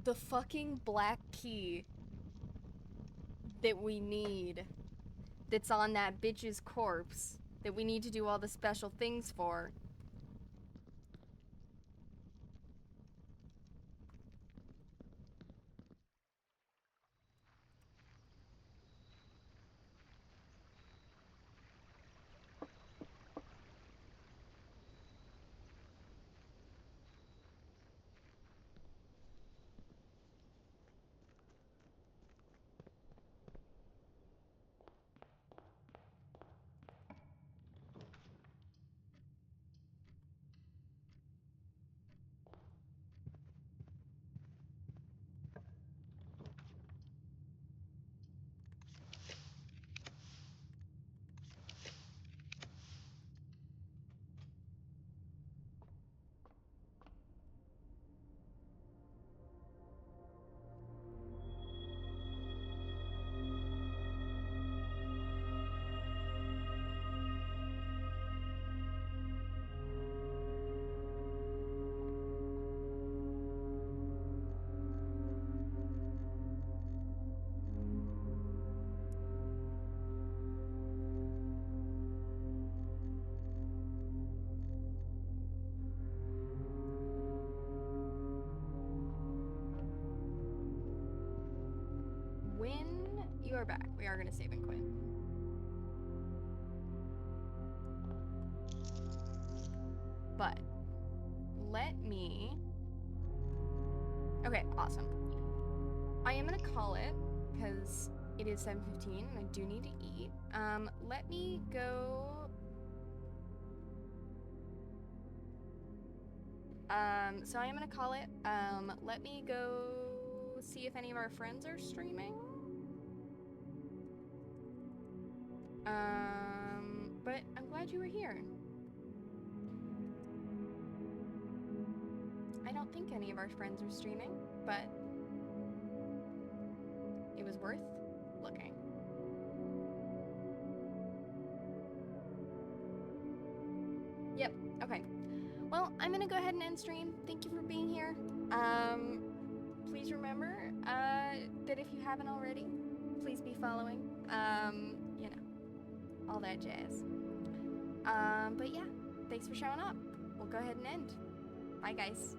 The fucking black key that we need, that's on that bitch's corpse, that we need to do all the special things for. you are back. We are gonna save and quit. But let me. Okay, awesome. I am gonna call it because it is 7:15 and I do need to eat. Let me go. So I am gonna call it. Let me go see if any of our friends are streaming. But I'm glad you were here. I don't think any of our friends are streaming, but it was worth looking. Yep, okay. Well, I'm gonna go ahead and end stream. Thank you for being here. Please remember that if you haven't already, please be following. You know, all that jazz. But yeah, thanks for showing up. We'll go ahead and end. Bye, guys.